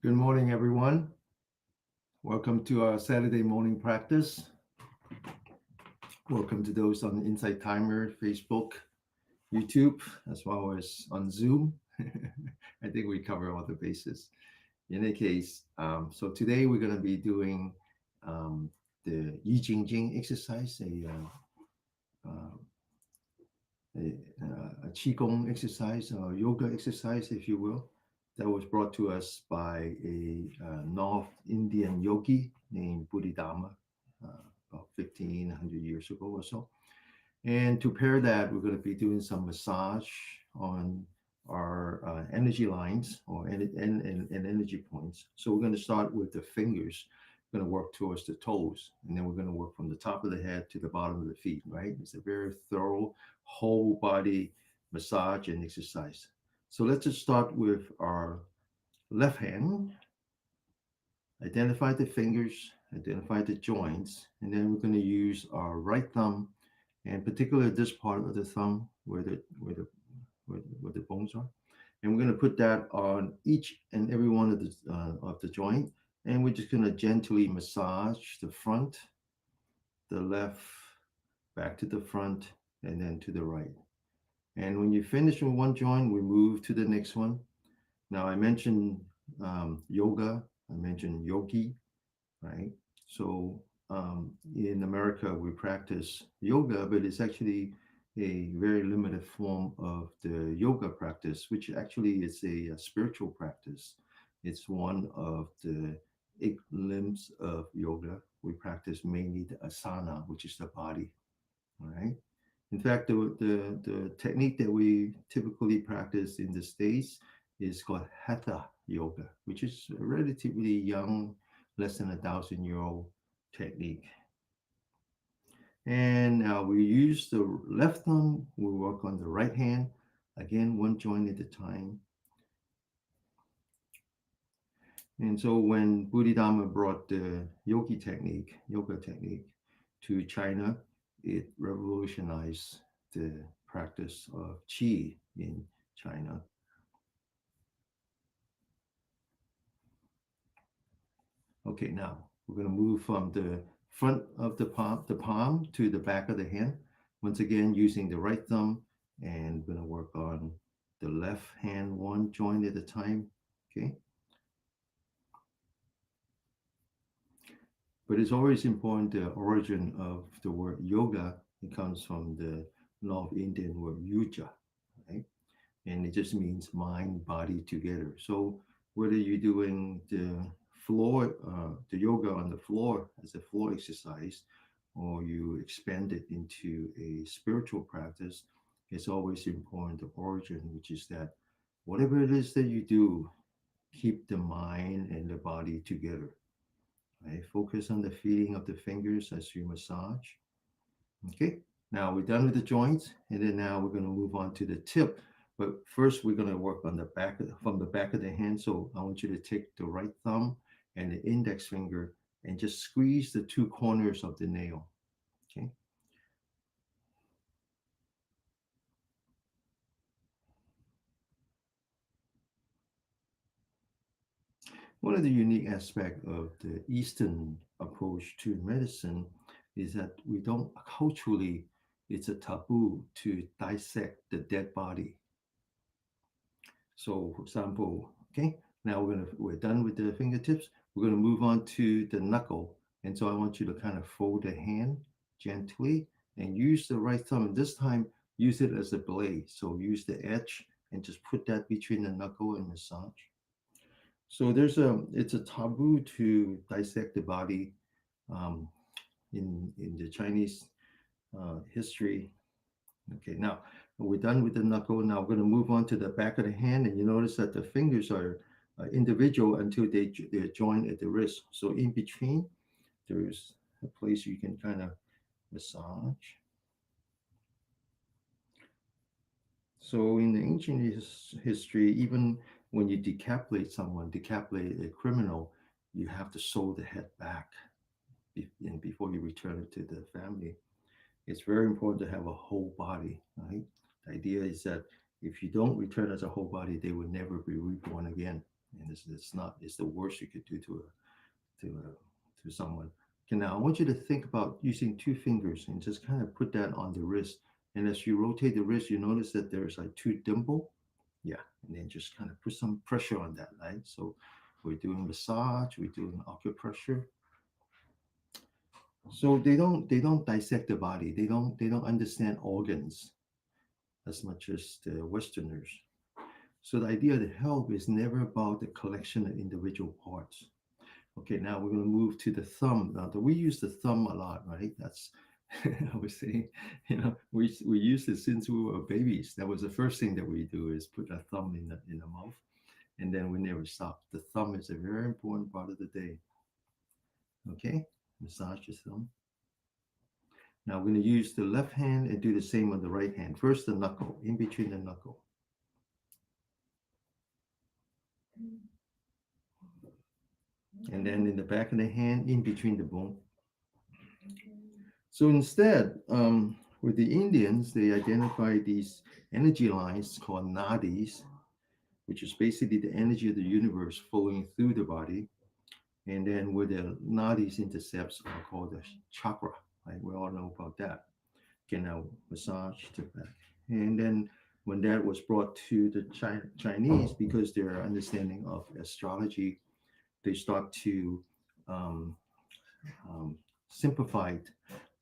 Good morning, everyone. Welcome to our Saturday morning practice. Welcome to those on Insight Timer, Facebook, YouTube, as well as on Zoom. I think we cover all the bases. In any case, so today we're going to be doing um, the Jing exercise, uh, a qigong exercise or yoga exercise, if you will, that was brought to us by a North Indian yogi named Bodhidharma about 1500 years ago or so. And to pair that, we're going to be doing some massage on our energy lines or and energy points. So we're going to start with the fingers. We're going to work towards the toes, and then we're going to work from the top of the head to the bottom of the feet, right? It's a very thorough whole body massage and exercise. So let's just start with our left hand. Identify the fingers, identify the joints, and then we're going to use our right thumb, and particularly this part of the thumb where the bones are, and we're going to put that on each and every one of the joint, and we're just going to gently massage the front, the left, back to the front, and then to the right. And when you finish with one joint, we move to the next one. Now I mentioned yoga, I mentioned yogi, right? So in America, we practice yoga, but it's actually a very limited form of the yoga practice, which actually is a spiritual practice. It's one of the 8 limbs of yoga. We practice mainly the asana, which is the body, all right? In fact, the technique that we typically practice in the States is called Hatha Yoga, which is a relatively young, less than 1,000-year-old technique. And now we use the left thumb, we work on the right hand, again, one joint at a time. And so when Bodhidharma brought the yoga technique to China, it revolutionized the practice of qi in China. Okay, now we're going to move from the front of the palm to the back of the hand. Once again, using the right thumb, and we're going to work on the left hand one joint at a time. Okay, but it's always important the origin of the word yoga. It comes from the North Indian word yuja, right? And it just means mind body together. So whether you're doing the yoga on the floor as a floor exercise, or you expand it into a spiritual practice, it's always important the origin, which is that whatever it is that you do, keep the mind and the body together. Right? Focus on the feeling of the fingers as you massage. Okay, now we're done with the joints, and then now we're going to move on to the tip. But first, we're going to work on the from the back of the hand. So I want you to take the right thumb and the index finger and just squeeze the two corners of the nail. Okay. One of the unique aspects of the Eastern approach to medicine is that we don't culturally, it's a taboo to dissect the dead body. So, for example, okay, now we're done with the fingertips. We're gonna move on to the knuckle, and so I want you to kind of fold the hand gently and use the right thumb. And this time, use it as a blade. So use the edge and just put that between the knuckle and massage. So it's a taboo to dissect the body um, in the Chinese history. Okay, now we're done with the knuckle. Now we're going to move on to the back of the hand, and you notice that the fingers are individual until they're joined at the wrist. So in between, there's a place you can kind of massage. So in the ancient history, even when you decapitate a criminal, you have to sew the head back and before you return it to the family. It's very important to have a whole body, right? The idea is that if you don't return as a whole body, they will never be reborn again. and it's not, it's the worst you could do to someone. Okay, now I want you to think about using two fingers and just kind of put that on the wrist. And as you rotate the wrist, you notice that there's like two dimple. Yeah, and then just kind of put some pressure on that, right? So we're doing massage, we're doing acupressure. So they don't dissect the body. They don't understand organs as much as the Westerners. So the idea of the health is never about the collection of individual parts. Okay, now we're going to move to the thumb. Now, we use the thumb a lot, right? That's, I was saying, we use it since we were babies. That was the first thing that we do is put a thumb in the mouth, and then we never stop. The thumb is a very important part of the day. Okay, massage your thumb. Now we're going to use the left hand and do the same on the right hand. First, the knuckle, in between the knuckle, and then in the back of the hand, in between the bone. So instead, with the Indians, they identify these energy lines called nadis, which is basically the energy of the universe flowing through the body. And then where the nadis intercepts are called the chakra, right? We all know about that. Okay, now massage the back. And then when that was brought to the Chinese, because their understanding of astrology, they start to um, um, simplified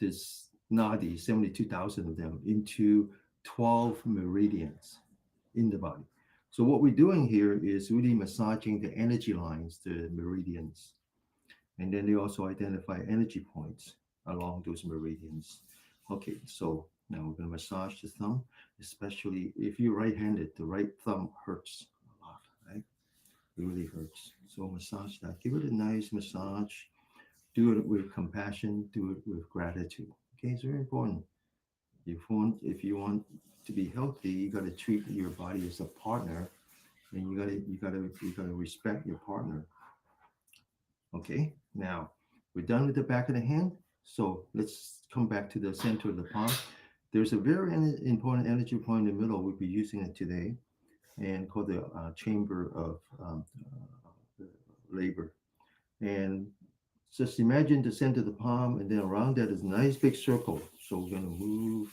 this nadi, 72,000 of them, into 12 meridians in the body. So what we're doing here is really massaging the energy lines, the meridians. And then they also identify energy points along those meridians. Okay, so now we're going to massage the thumb, especially if you're right-handed, the right thumb hurts a lot, right? It really hurts. So massage that. Give it a nice massage. Do it with compassion, do it with gratitude. Okay, it's very important. If you want to be healthy, you got to treat your body as a partner, and you gotta respect your partner. Okay, now we're done with the back of the hand. So let's come back to the center of the palm. There's a very important energy point in the middle. We'll be using it today, and called the chamber of labor. And just imagine the center of the palm, and then around that is a nice big circle. So we're going to move,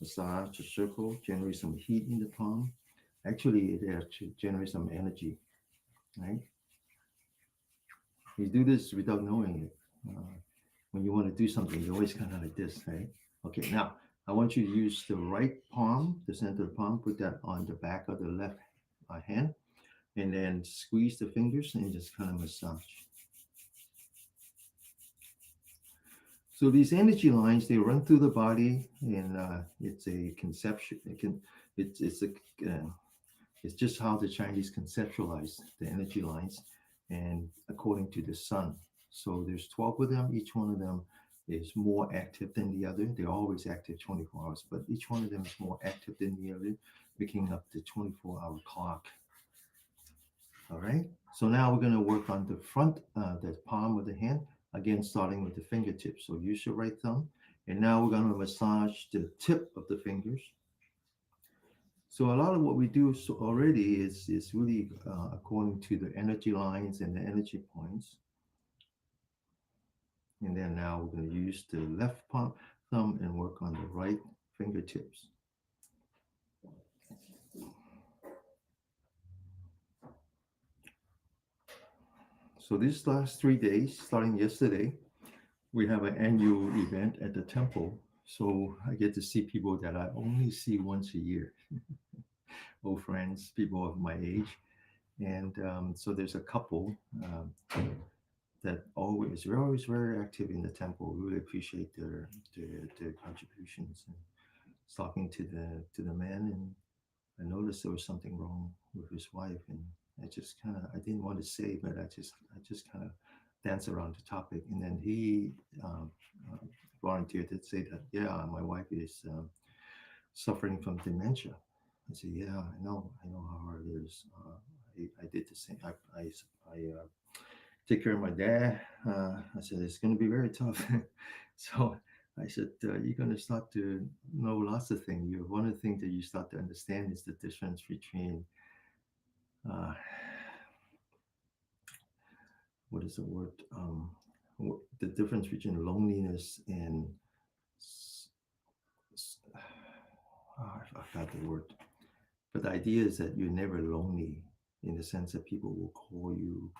massage the circle, generate some heat in the palm. Actually, it actually generates some energy, right? You do this without knowing it. When you want to do something, you always kind of like this, right? Okay, now I want you to use the right palm, the center of the palm, put that on the back of the left hand, and then squeeze the fingers and just kind of massage. So these energy lines, they run through the body, and it's a conception. Uh, it's just how the Chinese conceptualize the energy lines, and according to the sun. So there's 12 of them. Each one of them is more active than the other. They're always active 24 hours, but each one of them is more active than the other, making up the 24-hour clock. All right. So now we're going to work on the front, the palm of the hand, again, starting with the fingertips. So use your right thumb. And now we're going to massage the tip of the fingers. So a lot of what we do already is really according to the energy lines and the energy points. And then now we're going to use the left palm, thumb and work on the right fingertips. So these last 3 days, starting yesterday, we have an annual event at the temple. So I get to see people that I only see once a year, old friends, people of my age. And so there's a couple that we're always very active in the temple. We really appreciate their contributions. And talking to the man, and I noticed there was something wrong with his wife, and I didn't want to say, but I just kind of danced around the topic, and then he uh, volunteered to say that, yeah, my wife is suffering from dementia. I said, yeah, I know how hard it is. I did the same. I take care of my dad. I said, it's going to be very tough. So I said, you're going to start to know lots of things. One of the things that you start to understand is the difference between uh, what is the word? The difference between loneliness and I forgot the word. But the idea is that you're never lonely in the sense that people will call you,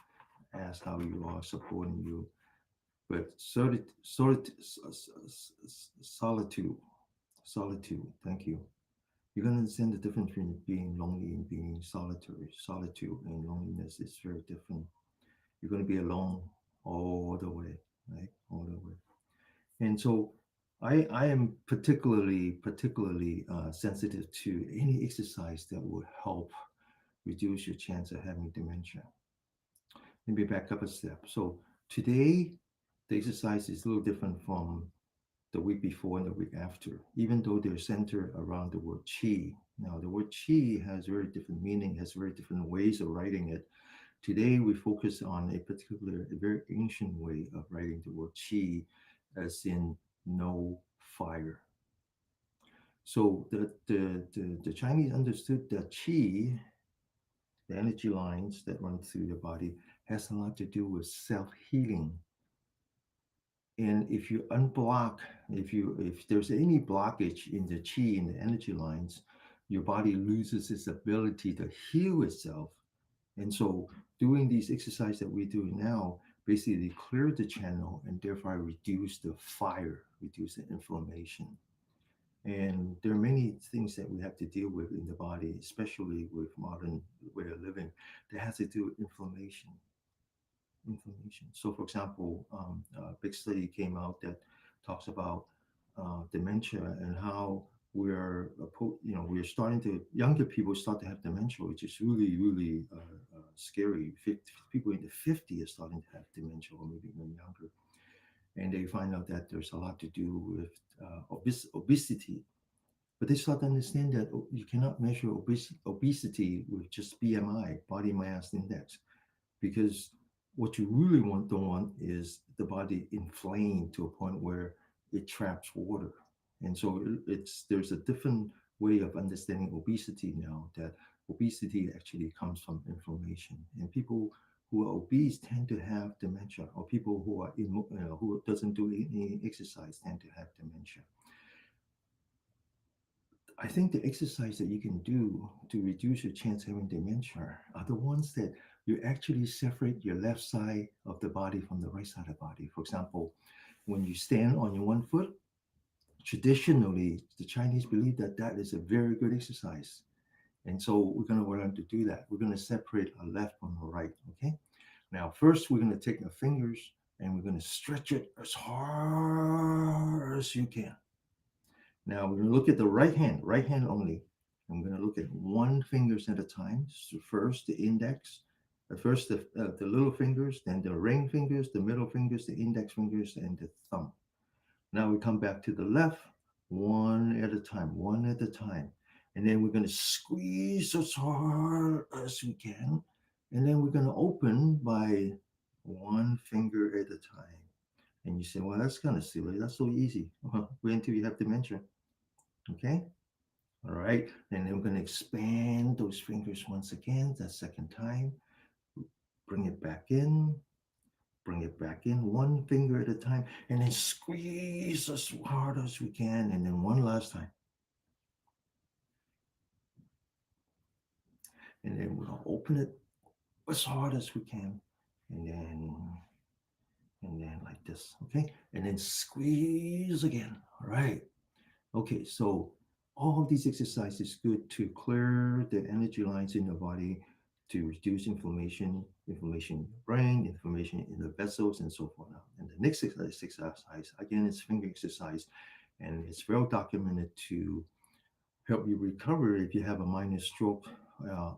ask how you are, supporting you. But solitude, solitude, thank you. You're going to understand the difference between being lonely and being solitary. Solitude and loneliness is very different. You're going to be alone all the way, right? All the way. And so I am particularly sensitive to any exercise that would help reduce your chance of having dementia. Let me back up a step. So today, the exercise is a little different from the week before and the week after, even though they're centered around the word chi. Now, the word chi has very different meaning, has very different ways of writing it. Today, we focus on a very ancient way of writing the word chi, as in no fire. So the Chinese understood that qi, the energy lines that run through the body, has a lot to do with self-healing. And if you unblock, if there's any blockage in the qi, in the energy lines, your body loses its ability to heal itself. And so doing these exercises that we do now basically clear the channel and therefore reduce the fire, reduce the inflammation. And there are many things that we have to deal with in the body, especially with modern way of living, that has to do with inflammation. Inflammation. So, for example, a big study came out that talks about dementia and how we're starting to younger people start to have dementia, which is really scary. People in the 50s are starting to have dementia, or maybe even younger, and they find out that there's a lot to do with obesity. But they start to understand that you cannot measure obesity with just BMI, body mass index, because what you really don't want is the body inflamed to a point where it traps water. And so there's a different way of understanding obesity now, that obesity actually comes from inflammation. And people who are obese tend to have dementia, or people who are who doesn't do any exercise tend to have dementia. I think the exercise that you can do to reduce your chance of having dementia are the ones that you actually separate your left side of the body from the right side of the body. For example, when you stand on your one foot, traditionally, the Chinese believe that that is a very good exercise. And so we're going to learn to do that. We're going to separate our left from our right. Okay. Now, first, we're going to take our fingers and we're going to stretch it as hard as you can. Now we're going to look at the right hand only. I'm going to look at one fingers at a time. So first the index, first the little fingers, then the ring fingers, the middle fingers, the index fingers, and the thumb. Now we come back to the left, one at a time, one at a time. And then we're going to squeeze as hard as we can. And then we're going to open by one finger at a time. And you say, well, that's kind of silly. That's so easy. Wait until you have dementia. Okay. All right. And then we're going to expand those fingers once again, that second time. Bring it back in. Bring it back in, one finger at a time, and then squeeze as hard as we can. And then one last time. And then we'll open it as hard as we can. And then like this. Okay. And then squeeze again. All right. Okay, so all of these exercises good to clear the energy lines in the body, to reduce inflammation in the brain, inflammation in the vessels, and so forth. And the next exercise again, is finger exercise, and it's well documented to help you recover if you have a minor stroke,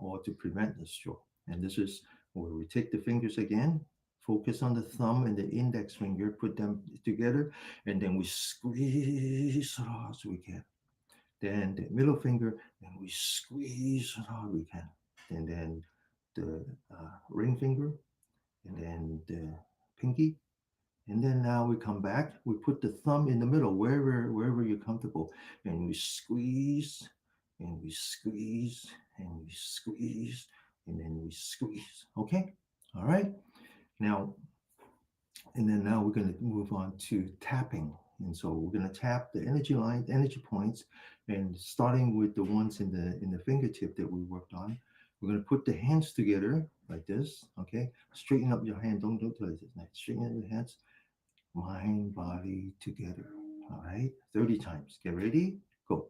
or to prevent a stroke. And this is where we take the fingers again, focus on the thumb and the index finger, put them together, and then we squeeze as hard as we can. Then the middle finger, and we squeeze as hard as we can. And then the ring finger, and then the pinky, and then now we come back, we put the thumb in the middle, wherever you're comfortable, and we squeeze, and we squeeze, and we squeeze, and then we squeeze. Okay? All right. Now, And then now we're going to move on to tapping. And so we're going to tap the energy line, energy points, and starting with the ones in the fingertip that we worked on. We're going to put the hands together like this. Okay, straighten up your hand. Don't do it. Straighten up your hands. Mind, body together. All right, 30 times. Get ready. Go.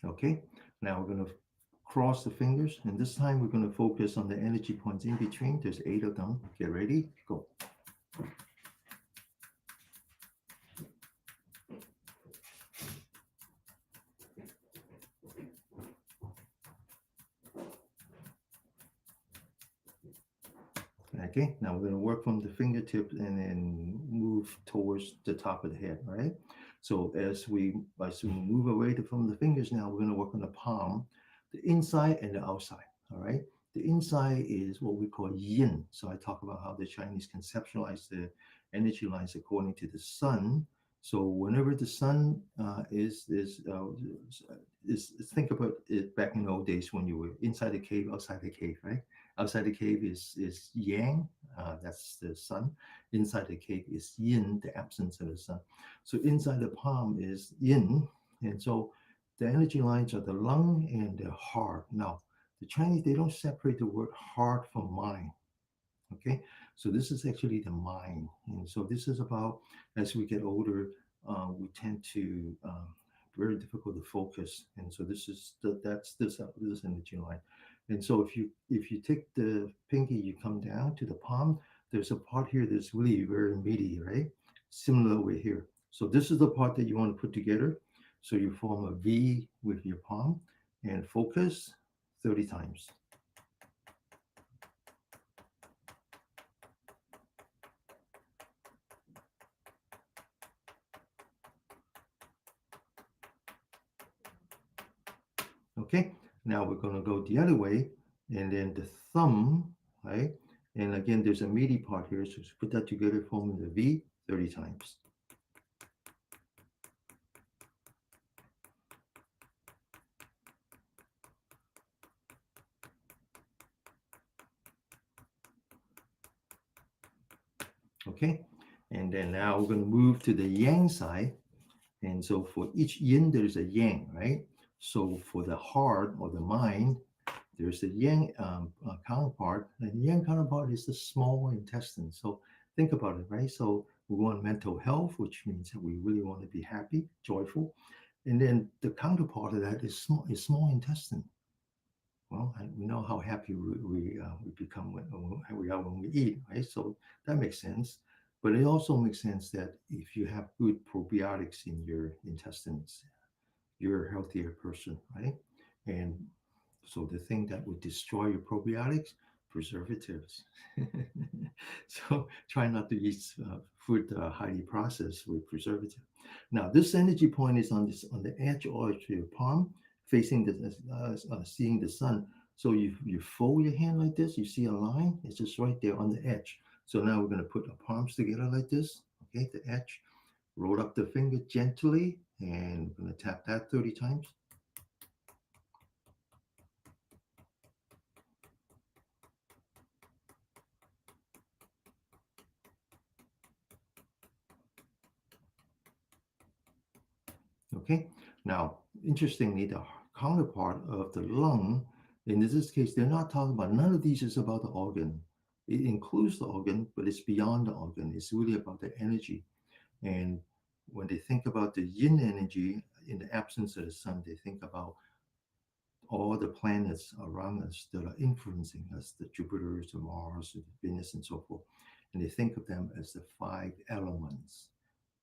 Okay, now we're going to cross the fingers, and this time we're going to focus on the energy points in between. There's 8 of them. Get ready. Go. Okay, now we're going to work from the fingertip and then move towards the top of the head, all right? So as we move away from the fingers now, we're going to work on the palm, the inside and the outside, all right? The inside is what we call yin. So I talk about how the Chinese conceptualize the energy lines according to the sun. So whenever the sun think about it back in the old days when you were inside the cave, outside the cave, right? Outside the cave is yang, that's the sun. Inside the cave is yin, the absence of the sun. So inside the palm is yin. And so the energy lines are the lung and the heart. Now, the Chinese, they don't separate the word heart from mind. Okay, so this is actually the mind. And so this is about as we get older, we tend to very difficult to focus. And so this is that's this energy line. And so if you take the pinky, you come down to the palm, there's a part here that's really very meaty, right? Similar over here. So this is the part that you want to put together. So you form a V with your palm and focus 30 times. Okay, now we're going to go the other way, and then the thumb, right? And again, there's a meaty part here, so put that together, forming the V 30 times. Okay, and then now we're going to move to the yang side. And so for each yin, there's a yang, right? So for the heart or the mind, there's a yang counterpart, and the yang counterpart is the small intestine. So think about it, right? So we want mental health, which means that we really want to be happy, joyful. And then the counterpart of that is small intestine. Well, we know how happy we become when we are when we eat, right? So that makes sense. But it also makes sense that if you have good probiotics in your intestines, you're a healthier person, right? And so the thing that would destroy your probiotics, preservatives. So try not to eat food highly processed with preservative. Now this energy point is on the edge of your palm, facing the seeing the sun. So you fold your hand like this, you see a line. It's just right there on the edge. So now we're going to put our palms together like this. Okay, the edge. Roll up the finger gently, and we're going to tap that 30 times. Okay, now interestingly, the counterpart of the lung, in this case, they're not talking about, none of these is about the organ. It includes the organ, but it's beyond the organ. It's really about the energy. And when they think about the yin energy in the absence of the sun, they think about all the planets around us that are influencing us, the Jupiters, the Mars, the Venus, and so forth. And they think of them as the 5 elements.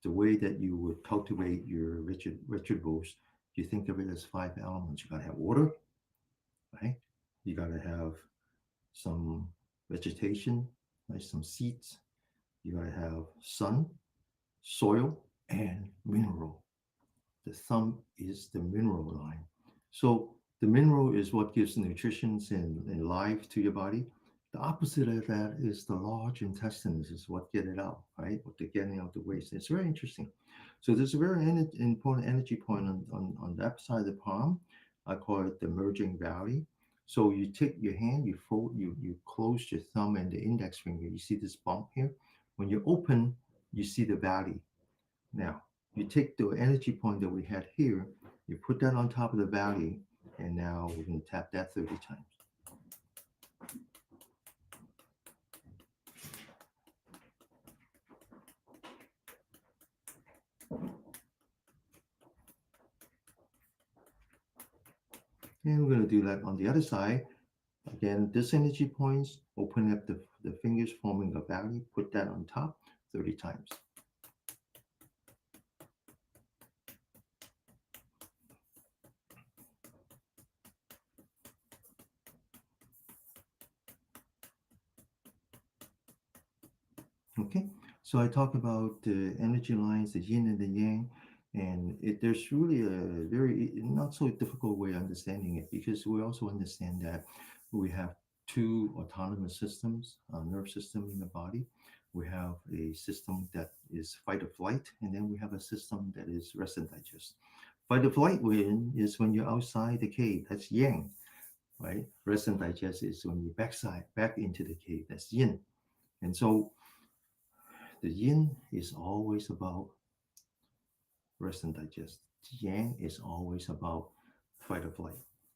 The way that you would cultivate your vegetables, you think of it as 5 elements. You gotta have water, right? You gotta have some vegetation, right? Some seeds. You gotta have sun, soil, and mineral. The thumb is the mineral line. So the mineral is what gives nutrition and life to your body. The opposite of that is the large intestines is what get it out, right? What they're getting out the waste. It's very interesting. So there's a very important energy point on that side of the palm. I call it the merging valley. So you take your hand, you fold, you close your thumb and the index finger. You see this bump here. When you open, you see the valley. Now you take the energy point that we had here, you put that on top of the valley, and now we're going to tap that 30 times. And we're going to do that on the other side. Again, this energy points, open up the fingers forming a valley, put that on top 30 times. Okay, so I talk about the energy lines, the yin and the yang, and there's really a very not so difficult way of understanding it because we also understand that we have two autonomous systems, nerve system in the body. We have a system that is fight or flight, and then we have a system that is rest and digest. Fight or flight is when you're outside the cave, that's yang, right? Rest and digest is when you back into the cave, that's yin. And so the yin is always about rest and digest. Yang is always about fight or flight.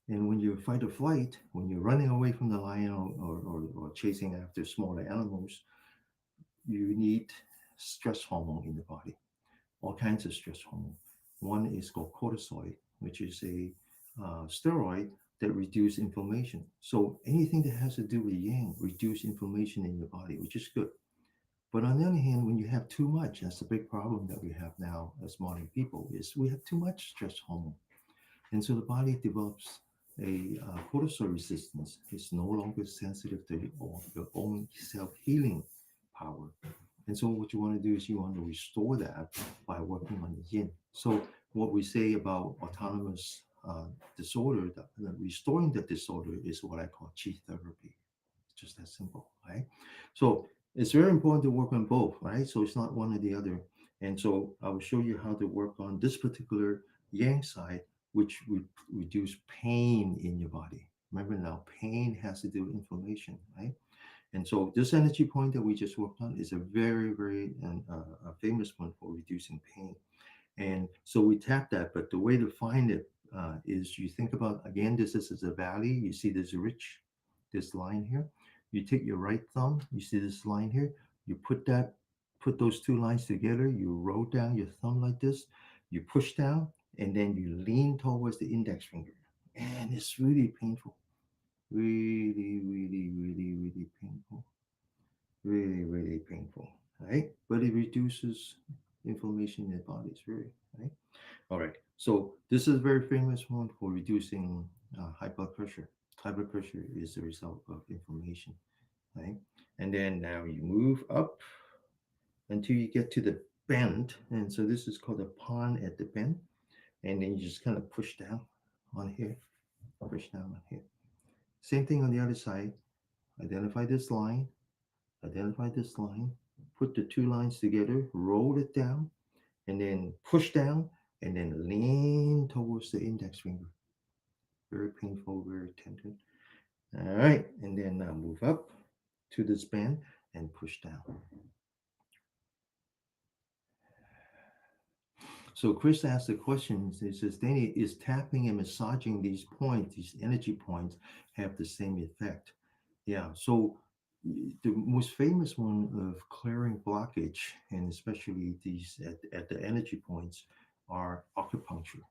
And when you fight or flight, when you're running away from the lion or chasing after smaller animals, you need stress hormone in the body, all kinds of stress hormone. One is called cortisol, which is a steroid that reduces inflammation. So anything that has to do with yang reduce inflammation in your body, which is good. But on the other hand, when you have too much, that's the big problem that we have now as modern people is we have too much stress hormone. And so the body develops a cortisol resistance. It's no longer sensitive to your own self-healing power. And so what you want to do is you want to restore that by working on the yin. So what we say about autonomous disorder, restoring the disorder is what I call chi therapy. It's just that simple, right? So it's very important to work on both, right? So it's not one or the other. And so I will show you how to work on this particular yang side, which would reduce pain in your body. Remember now, pain has to do with inflammation, right? And so this energy point that we just worked on is a very, very famous one for reducing pain. And so we tap that, but the way to find it is you think about, again, this is a valley. You see this ridge, this line here. You take your right thumb, you see this line here. You put those two lines together. You roll down your thumb like this. You push down, and then you lean towards the index finger. And it's really painful. Really, really, really, really painful. Really, really painful, right? But it reduces inflammation in the body. It's very, right? All right. So this is a very famous one for reducing high blood pressure. High blood pressure is the result of inflammation, right? And then now you move up until you get to the bend. And so this is called a pawn at the bend. And then you just kind of push down on here, push down on here. Same thing on the other side. Identify this line, identify this line, put the two lines together, roll it down, and then push down, and then lean towards the index finger. Very painful, very tender. All right, and then now move up to this band and push down. So Chris asked the question, he says, Danny, is tapping and massaging these points, these energy points, have the same effect? Yeah, so the most famous one of clearing blockage, and especially these at the energy points, are acupuncture.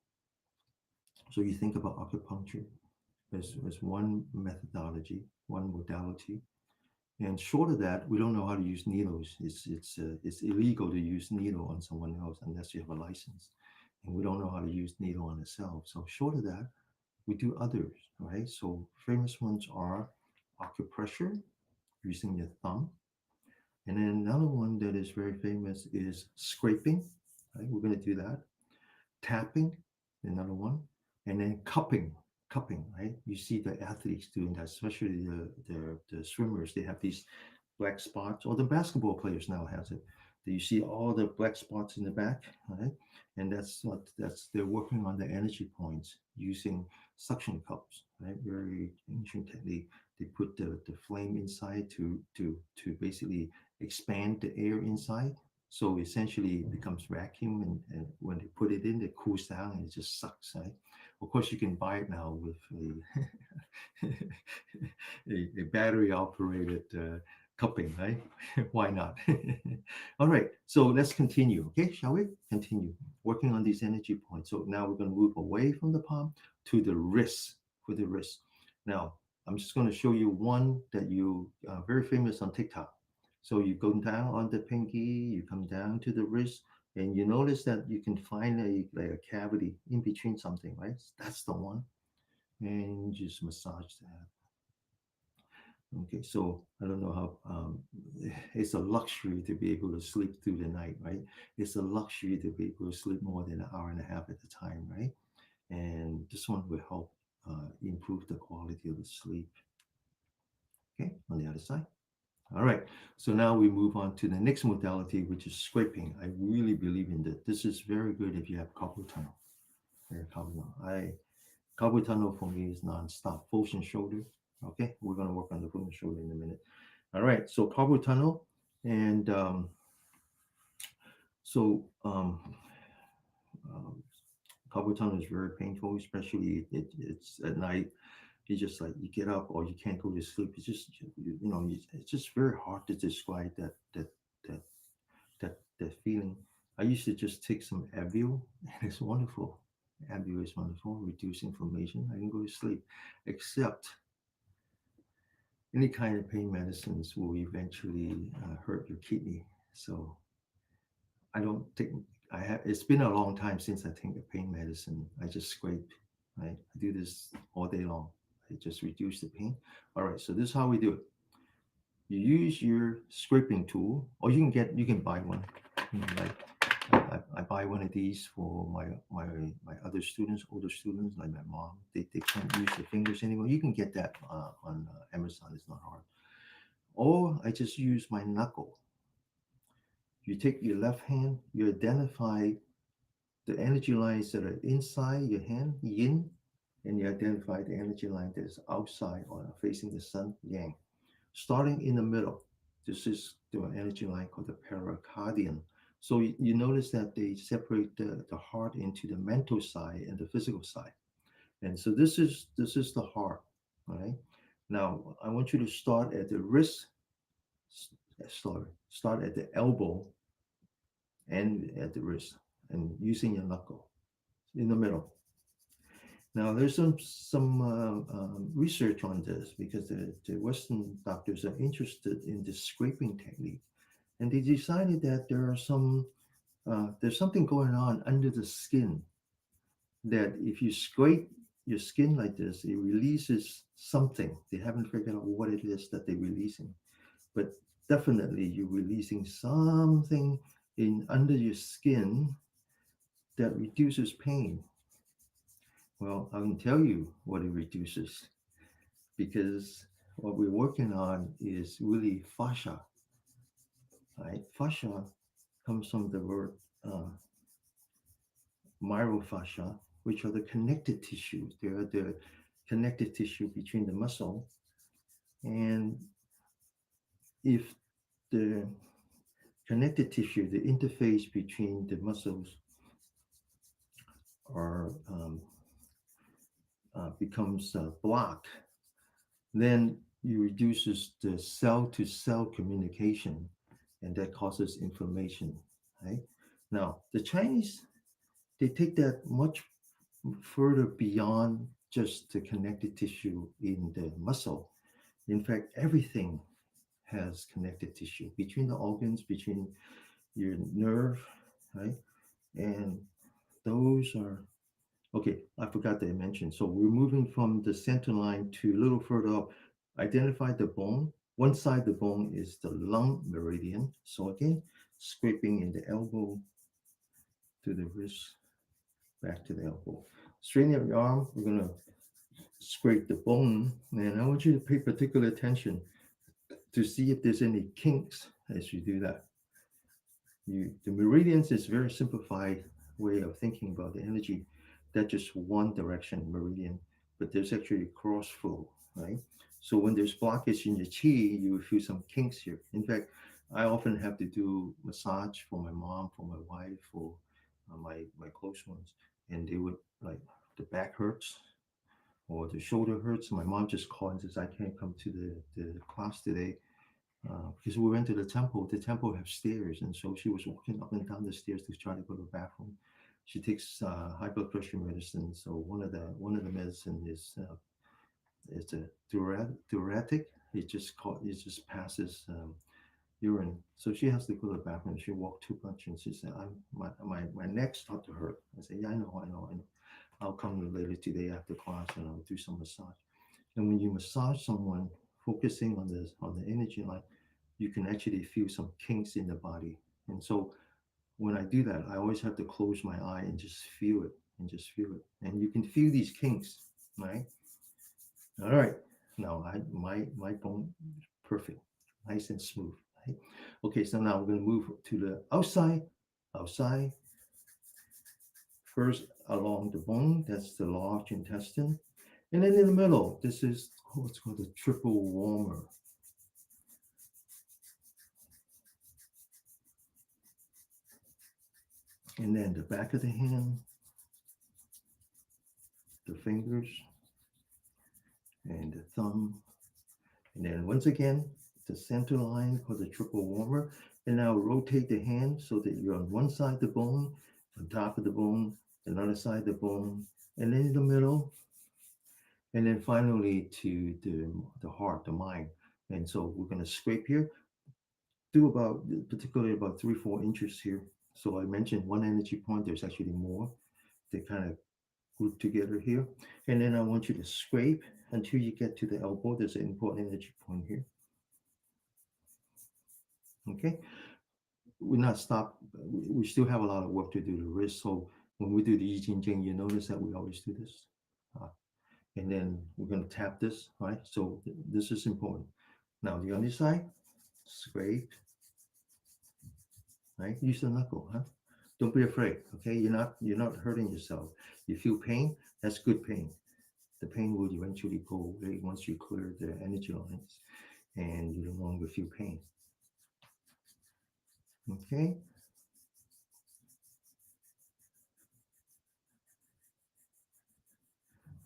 So you think about acupuncture as one methodology, one modality. And short of that, we don't know how to use needles. It's illegal to use needle on someone else unless you have a license, and we don't know how to use needle on ourselves. So short of that, we do others, right? So famous ones are acupressure using your thumb, and then another one that is very famous is scraping. Right, we're going to do that. Tapping, another one, and then cupping. Cupping, right? You see the athletes doing that, especially the swimmers. They have these black spots, or the basketball players now has it. Do you see all the black spots in the back? Right? And that's they're working on the energy points using suction cups, right? Very ancient technique. They put the flame inside to basically expand the air inside. So essentially it becomes vacuum, and when they put it in, it cools down and it just sucks, right? Of course, you can buy it now with a battery operated cupping, right? Why not? All right, so let's continue. Okay, shall we continue working on these energy points? So now we're going to move away from the palm to the wrist, for the wrist. Now I'm just going to show you one that you very famous on TikTok. So you go down on the pinky, you come down to the wrist, and you notice that you can find a like a cavity in between something, right? That's the one, and just massage that. Okay, so I don't know how it's a luxury to be able to sleep through the night, right? It's a luxury to be able to sleep more than an hour and a half at a time, right? And this one will help improve the quality of the sleep. Okay, on the other side. All right, so now we move on to the next modality, which is scraping. I really believe in that. This is very good if you have carpal tunnel. Very carpal tunnel. Carpal tunnel for me is non-stop. Full and shoulder. Okay, we're gonna work on the full and shoulder in a minute. All right, so carpal tunnel, and so um, carpal tunnel is very painful, especially it's at night. You just like you get up or you can't go to sleep. It's just it's just very hard to describe that that feeling. I used to just take some Advil, and it's wonderful. Advil is wonderful, reduce inflammation. I can go to sleep, except any kind of pain medicines will eventually hurt your kidney. So I don't think I have. It's been a long time since I take a pain medicine. I just scrape. Right, I do this all day long. I just reduce the pain. All right, so this is how we do it. You use your scraping tool, or you can buy one. Like I buy one of these for my other students, older students like my mom. They can't use their fingers anymore. You can get that on Amazon. It's not hard. Or I just use my knuckle. You take your left hand, you identify the energy lines that are inside your hand, yin, and you identify the energy line that is outside or facing the sun, yang. Starting in the middle, this is the energy line called the pericardium. So you notice that they separate the heart into the mental side and the physical side. And so this is the heart. All right. Now I want you to start at the wrist, start at the elbow and at the wrist, and using your knuckle in the middle. Now, there's some research on this because the Western doctors are interested in this scraping technique, and they decided that there's something going on under the skin that if you scrape your skin like this, it releases something. They haven't figured out what it is that they're releasing, but definitely you're releasing something in under your skin that reduces pain. Well, I can tell you what it reduces because what we're working on is really fascia, right? Fascia comes from the word uh, myofascia, which are the connective tissue. They are the connective tissue between the muscle. And if the connective tissue, the interface between the muscles, are becomes blocked, then you reduces the cell to cell communication, and that causes inflammation, right? Now the Chinese, they take that much further beyond just the connective tissue in the muscle. In fact, everything has connective tissue between the organs, between your nerve, right? And those are okay. I forgot to mention. So we're moving from the center line to a little further up. Identify the bone. One side of the bone is the lung meridian. So again, scraping in the elbow to the wrist, back to the elbow. Straighten out your arm. We're gonna scrape the bone, and I want you to pay particular attention to see if there's any kinks as you do that. The meridians is very simplified way of thinking about the energy. That just one direction meridian, but there's actually cross flow, right? So when there's blockage in your chi, you will feel some kinks here. In fact, I often have to do massage for my mom, for my wife, for my close ones, and they would like the back hurts or the shoulder hurts. My mom just called and says I can't come to the class today because we went to the temple. The temple has stairs, and so she was walking up and down the stairs to try to go to the bathroom. She takes high blood pressure medicine. So one of the medicine is it's a diuretic. It just passes urine. So she has to go to the bathroom. She walked too much, and she said, "I'm my neck started to hurt." I said, "Yeah, I know. I'll come later today after class, and I'll do some massage." And when you massage someone, focusing on the energy line, you can actually feel some kinks in the body. And so when I do that, I always have to close my eye and just feel it and just feel it. And you can feel these kinks, right? All right. Now my bone is perfect, nice and smooth. Right? Okay, so now we're gonna move to the outside first along the bone. That's the large intestine, and then in the middle, this is what's called the triple warmer. And then the back of the hand, the fingers, and the thumb. And then once again, the center line called the triple warmer. And now rotate the hand so that you're on one side of the bone, on top of the bone, another side of the bone, and then in the middle, and then finally to the heart, the mind. And so we're going to scrape here, do about, particularly about 3-4 inches here. So I mentioned one energy point, there's actually more. They kind of group together here. And then I want you to scrape until you get to the elbow. There's an important energy point here. Okay. We're not stopped. We still have a lot of work to do the wrist. So when we do the Jing, you notice that we always do this. Uh, and then we're going to tap this, right? So this is important. Now the other side, scrape, right? Use the knuckle, huh? Don't be afraid, okay? You're not hurting yourself. You feel pain, that's good pain. The pain will eventually go away once you clear the energy lines and you no longer feel pain. Okay.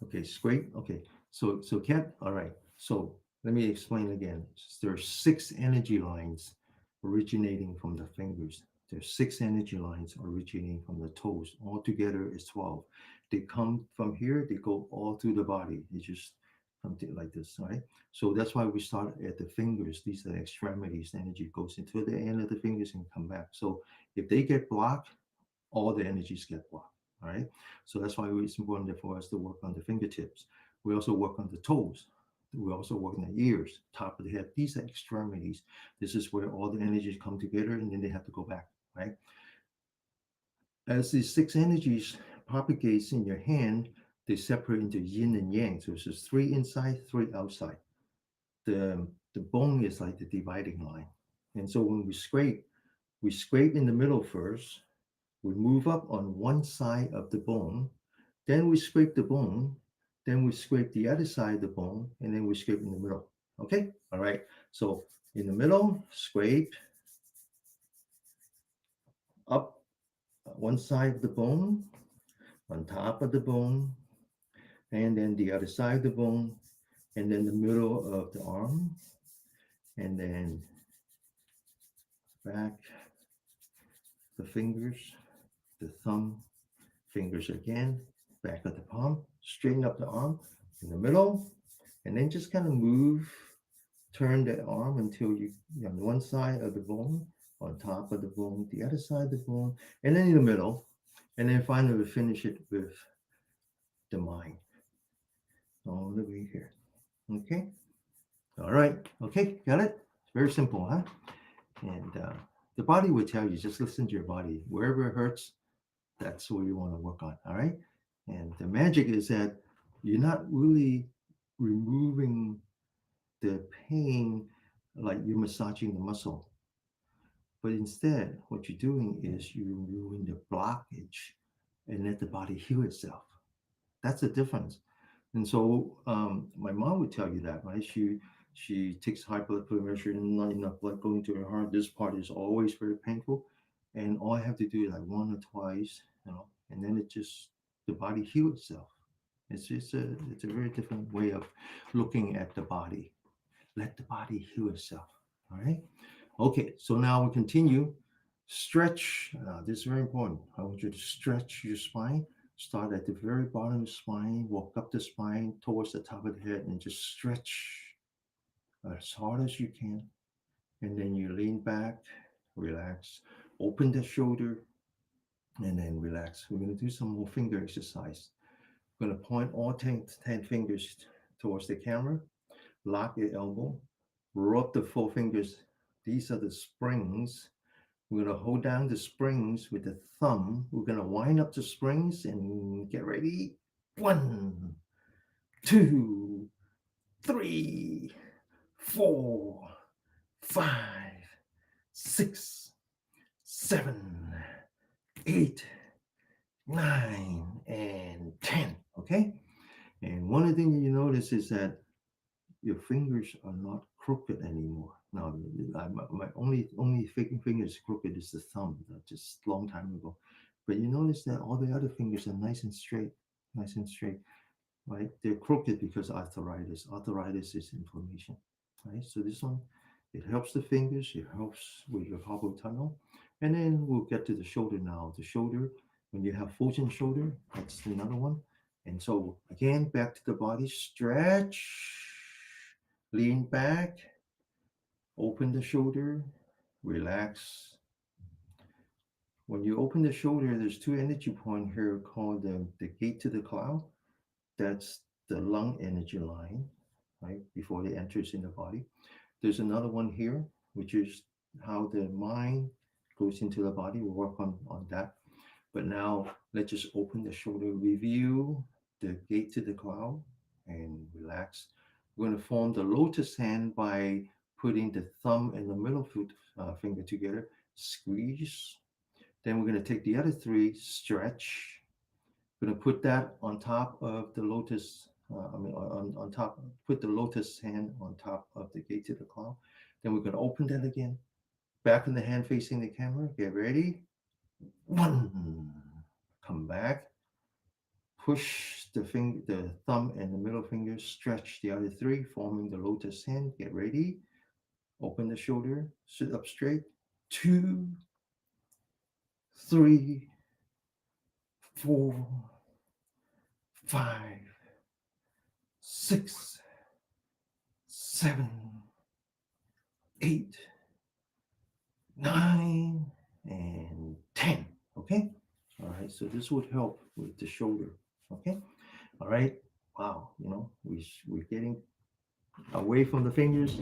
Okay, scrape. Okay, so cat. All right. So let me explain again. There are 6 energy lines originating from the fingers. There's 6 energy lines originating from the toes. Altogether is 12. They come from here. They go all through the body. They just something like this. All right. So that's why we start at the fingers. These are the extremities. The energy goes into the end of the fingers and come back. So if they get blocked, all the energies get blocked. All right. So that's why it's important for us to work on the fingertips. We also work on the toes. We also work on the ears, top of the head. These are extremities. This is where all the energies come together and then they have to go back, right? As these 6 energies propagates in your hand, they separate into yin and yang. So it's just 3 inside, 3 outside. The bone is like the dividing line. And so when we scrape in the middle first, we move up on one side of the bone, then we scrape the bone, then we scrape the other side of the bone, and then we scrape in the middle. Okay? All right. So in the middle, scrape up one side of the bone, on top of the bone, and then the other side of the bone, and then the middle of the arm, and then back the fingers, the thumb, fingers again, back of the palm, straighten up the arm in the middle, and then just kind of move, turn that arm until you're on one side of the bone, on top of the bone, the other side of the bone, and then in the middle, and then finally finish it with the mind all the way here. Okay. All right. Okay. Got it. It's very simple, huh? And the body will tell you, just listen to your body. Wherever it hurts, that's where you want to work on. All right. And the magic is that you're not really removing the pain like you're massaging the muscle, But instead, what you're doing is you're removing the blockage and let the body heal itself. That's the difference. And so my mom would tell you that, right? She takes high blood pressure and not enough blood going to her heart. This part is always very painful, and all I have to do is like one or twice, and then it just the body heals itself. It's a very different way of looking at the body. Let the body heal itself. All right. Okay. So now we continue. Stretch. This is very important. I want you to stretch your spine. Start at the very bottom of the spine. Walk up the spine towards the top of the head, and just stretch as hard as you can. And then you lean back, relax, open the shoulder, and then relax. We're going to do some more finger exercise. We're going to point all 10 fingers towards the camera, lock your elbow, rub the four fingers. These are the springs. We're going to hold down the springs with the thumb. We're going to wind up the springs and get ready. 1, 2, 3, 4, 5, 6, 7, 8, 9, and 10. Okay? And one of the things you notice is that your fingers are not crooked anymore. Now, my only finger is crooked is the thumb, just a long time ago. But you notice that all the other fingers are nice and straight, right? They're crooked because arthritis. Arthritis is inflammation, right? So this one, it helps the fingers. It helps with your carpal tunnel, and then we'll get to the shoulder now. The shoulder, when you have frozen shoulder, that's another one. And so again, back to the body, stretch, lean back, open the shoulder, relax. When you open the shoulder, there's two energy points here called the gate to the cloud. That's the lung energy line, right? Before it enters in the body. There's another one here, which is how the mind goes into the body. We'll work on that. But now let's just open the shoulder, review the gate to the cloud, and relax. We're going to form the lotus hand by putting the thumb and the middle finger together, squeeze. Then we're going to take the other three, stretch. We're going to put that on top of the lotus, on top, put the lotus hand on top of the gate to the cloud. Then we're going to open that again. Back in the hand facing the camera. Get ready. 1. Come back. Push the thumb and the middle finger. Stretch the other three, forming the lotus hand. Get ready. Open the shoulder. Sit up straight. 2, 3, 4, 5, 6, 7, 8, 9, and 10. Okay. All right. So this would help with the shoulder. Okay. All right. Wow. We're getting away from the fingers,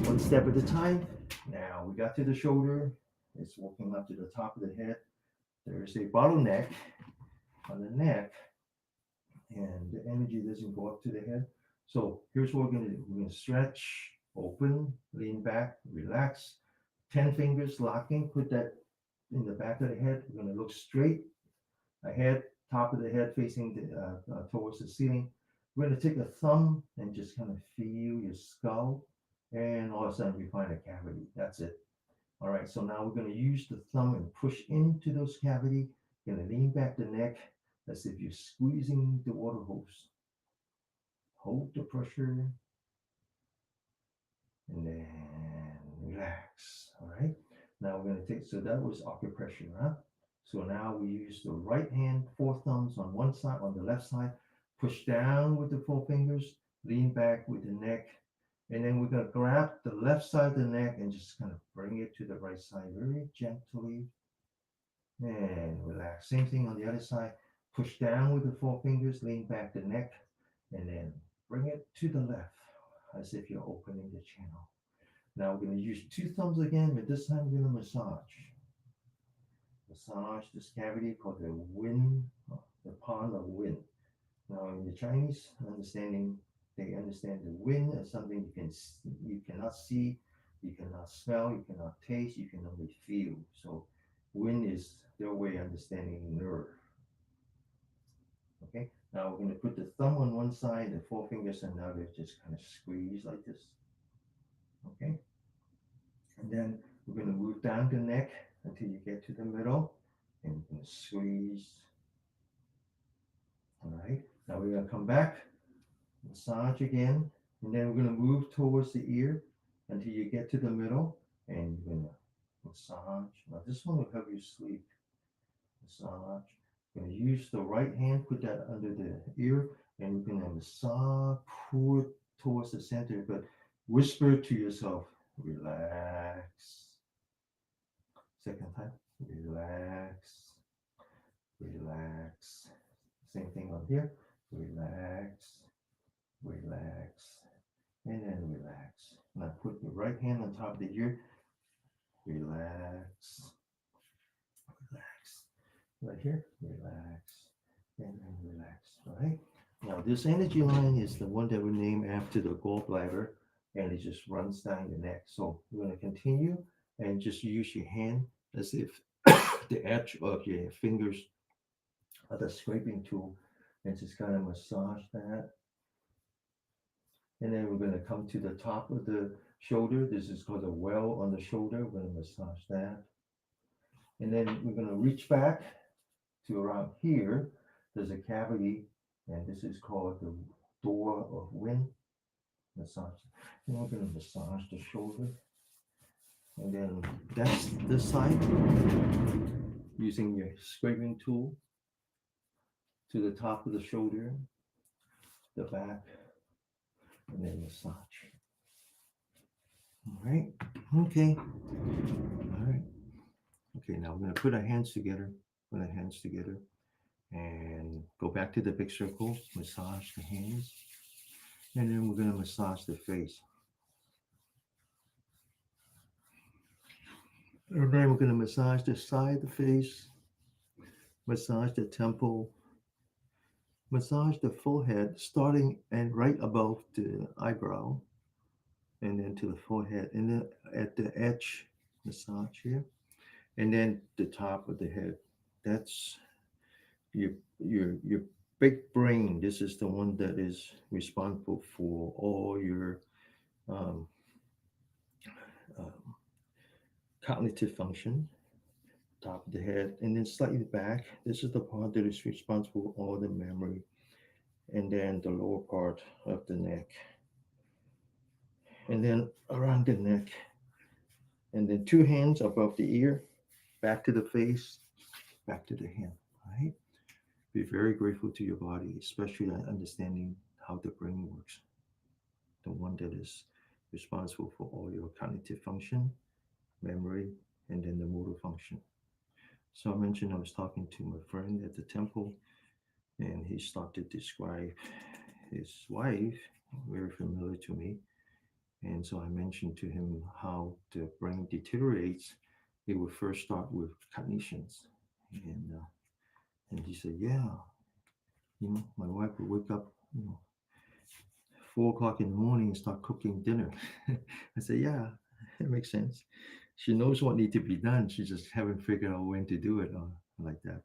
one step at a time. Now we got to the shoulder. It's walking up to the top of the head. There's a bottleneck on the neck, and the energy doesn't go up to the head. So here's what we're going to do. We're going to stretch, open, lean back, relax. 10 fingers locking. Put that in the back of the head. We're going to look straight ahead, top of the head facing towards the ceiling. We're going to take a thumb and just kind of feel your skull, and all of a sudden you find a cavity. That's it. All right, so now we're going to use the thumb and push into those cavity. Going to lean back the neck as if you're squeezing the water hose. Hold the pressure, and then relax. All right. Now we're going to take, so that was acupressure, huh? So now we use the right hand, 4 thumbs on one side, on the left side, push down with the 4 fingers, lean back with the neck, and then we're going to grab the left side of the neck and just kind of bring it to the right side very gently and relax. Same thing on the other side, push down with the 4 fingers, lean back the neck, and then bring it to the left as if you're opening the channel. Now we're going to use 2 thumbs again, but this time we're going to massage this cavity called the wind, the pond of wind. Now in the Chinese understanding, they understand the wind as something you cannot see, You cannot smell, you cannot taste, you can only feel. So wind is their way of understanding nerve. Okay, now we're going to put the thumb on one side, the four fingers on the other, just kind of squeeze like this. Okay, and then we're going to move down the neck until you get to the middle, and we're going to squeeze. All right, now we're going to come back, massage again, and then we're going to move towards the ear until you get to the middle, and you're going to massage. Now this one will help you sleep. Massage. We're going to use the right hand, put that under the ear, and we're going to massage, pull it towards the center, but whisper to yourself, relax. Second time, relax, relax. Same thing on here, relax, relax, and then relax. Now put your right hand on top of the ear, relax, relax. Right here, relax, and then relax, right? Now this energy line is the one that we name after the gallbladder, and it just runs down your neck. So we're going to continue and just use your hand as if the edge of your fingers are the scraping tool, and just kind of massage that. And then we're going to come to the top of the shoulder. This is called a well on the shoulder. We're going to massage that. And then we're going to reach back to around here. There's a cavity, and this is called the door of wind. Massage. And we're going to massage the shoulder. And then that's this side, using your scraping tool to the top of the shoulder, the back, and then massage. All right. Okay. All right. Okay, now we're going to put our hands together. Put our hands together. And go back to the big circle. Massage the hands. And then we're going to massage the face. And then we're going to massage the side of the face. Massage the temple. Massage the forehead, starting and right above the eyebrow. And then to the forehead. And then at the edge, massage here. And then the top of the head. That's your big brain. This is the one that is responsible for all your um, um, cognitive function. Top of the head, and then slightly back. This is the part that is responsible for all the memory, and then the lower part of the neck, and then around the neck, and then two hands above the ear, back to the face, back to the hand. Right? Be very grateful to your body, especially understanding how the brain works, the one that is responsible for all your cognitive function, memory, and then the motor function. So I mentioned I was talking to my friend at the temple, and he started to describe his wife, very familiar to me. And so I mentioned to him how the brain deteriorates. It will first start with cognitions, and he said, "Yeah, my wife would wake up, 4 o'clock in the morning and start cooking dinner." I said, "Yeah, it makes sense. She knows what needs to be done. She just haven't figured out when to do it or like that."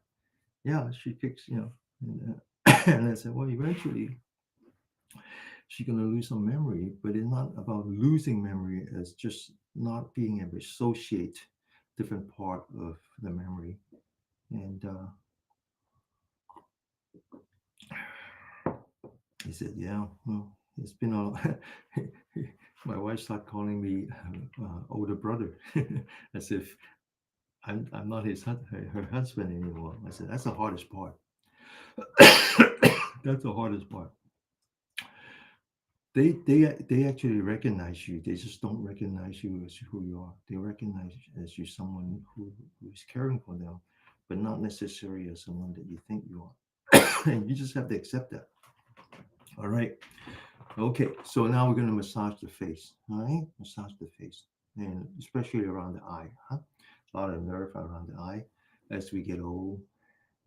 Yeah, she picks, and I said, "Well, eventually she's going to lose some memory, but it's not about losing memory as just not being able to associate different part of the memory." And he said, "Yeah, well, it's been a." My wife started calling me older brother, as if I'm not her husband anymore. I said, "That's the hardest part." That's the hardest part. They actually recognize you. They just don't recognize you as who you are. They recognize as you someone who is caring for them, but not necessarily as someone that you think you are. And you just have to accept that. All right. Okay. So now we're going to massage the face. All right. Massage the face, and especially around the eye. Huh? A lot of nerve around the eye. As we get old,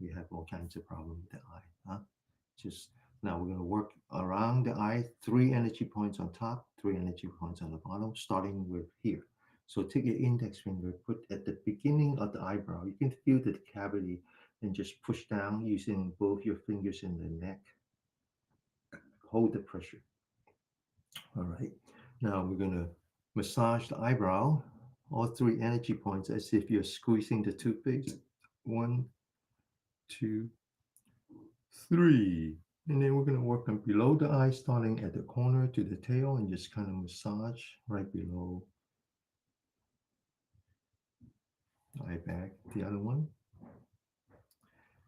we have all kinds of problems with the eye. Huh? Just Now we're going to work around the eye, 3 energy points on top, 3 energy points on the bottom, starting with here. So take your index finger, put at the beginning of the eyebrow. You can feel the cavity and just push down using both your fingers in the neck. Hold the pressure. All right. Now we're going to massage the eyebrow, all 3 energy points, as if you're squeezing the toothpaste. 1, 2, 3. And then we're going to work on below the eye, starting at the corner to the tail, and just kind of massage right below the eye back. The other one.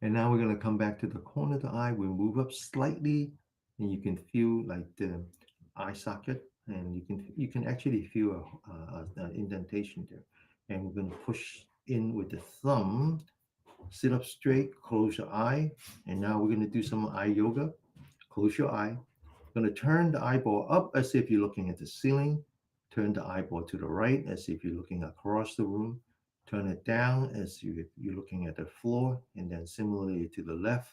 And now we're going to come back to the corner of the eye. We'll move up slightly, and you can feel like the eye socket, and you can actually feel an indentation there. And we're going to push in with the thumb. Sit up straight, close your eye, and now we're going to do some eye yoga. Close your eye. Going to turn the eyeball up as if you're looking at the ceiling. Turn the eyeball to the right as if you're looking across the room. Turn it down as you're looking at the floor. And then similarly to the left.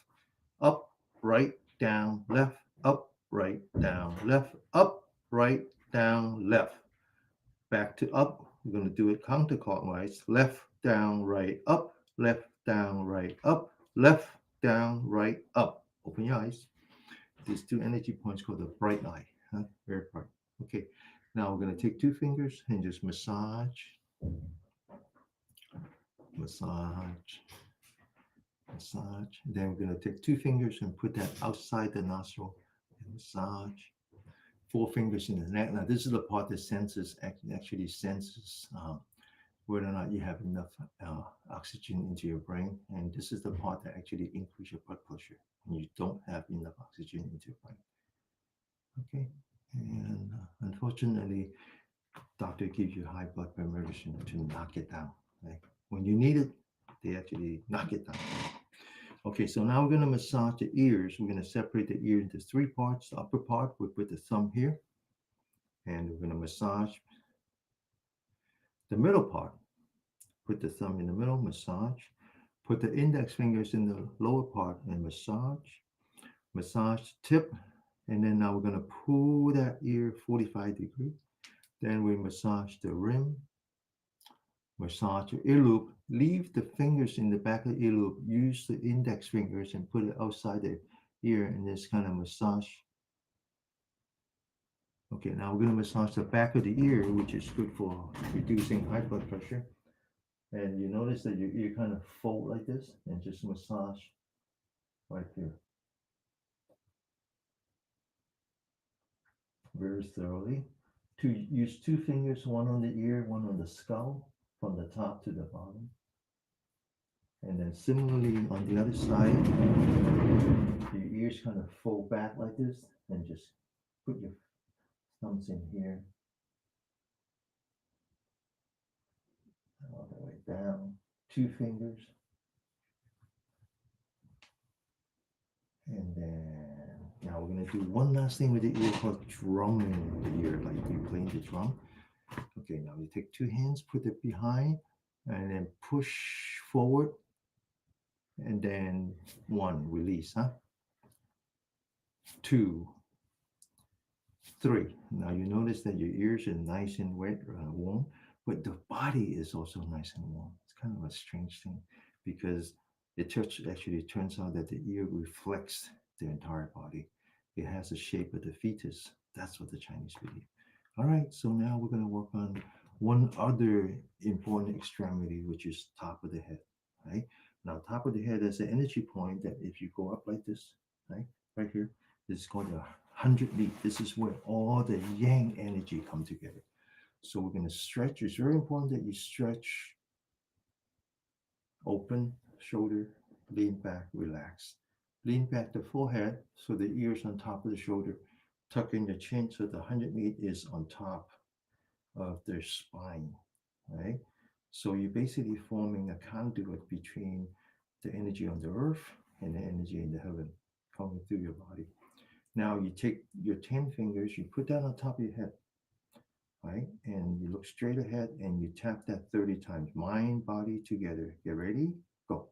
Up, right, down, left. Up, right, down, left. Up, right, down, left. Back to up. We're going to do it counterclockwise. Left, down, right, up. Left, down, right, up. Left, down, right, up. Open your eyes. These 2 energy points called the bright eye. Huh? Very bright. Okay. Now we're going to take 2 fingers and just massage, massage, massage. Then we're going to take 2 fingers and put that outside the nostril and massage. 4 fingers in the neck. Now this is the part that actually senses whether or not you have enough oxygen into your brain. And this is the part that actually increases your blood pressure when you don't have enough oxygen into your brain. Okay. And unfortunately, doctor gives you high blood pressure medicine to knock it down. Right? When you need it, they actually knock it down. Okay, so now we're going to massage the ears. We're going to separate the ear into 3 parts. The upper part, we put the thumb here, and we're going to massage the middle part. Put the thumb in the middle, massage. Put the index fingers in the lower part and massage. Massage the tip, and then now we're going to pull that ear 45 degrees. Then we massage the rim, massage your ear loop. Leave the fingers in the back of the ear loop. Use the index fingers and put it outside the ear and just kind of massage. Okay, now we're going to massage the back of the ear, which is good for reducing high blood pressure. And you notice that your ear kind of fold like this and just massage right here very thoroughly. Use 2 fingers, one on the ear, one on the skull, from the top to the bottom. And then similarly on the other side, your ears kind of fold back like this and just put your thumbs in here, all the way down. 2 fingers. And then now we're going to do one last thing with the ear called drumming the ear, like you're playing the drum. Okay, now you take 2 hands, put it behind, and then push forward. And then 1, release, huh? 2, 3. Now you notice that your ears are nice and wet, warm, but the body is also nice and warm. It's kind of a strange thing because it actually turns out that the ear reflects the entire body. It has the shape of the fetus. That's what the Chinese believe. All right, so now we're going to work on one other important extremity, which is top of the head, right? Now, top of the head is an energy point that if you go up like this, right here, this is called a 100 leaf. This is where all the yang energy come together. So we're going to stretch. It's very important that you stretch, open, shoulder, lean back, relax. Lean back the forehead so the ears on top of the shoulder. Tuck in your chin so the 100 leaf is on top of their spine, right? So you're basically forming a conduit between the energy on the earth and the energy in the heaven coming through your body. Now you take your 10 fingers, you put that on top of your head, right? And you look straight ahead and you tap that 30 times. Mind, body together. Get ready? Go.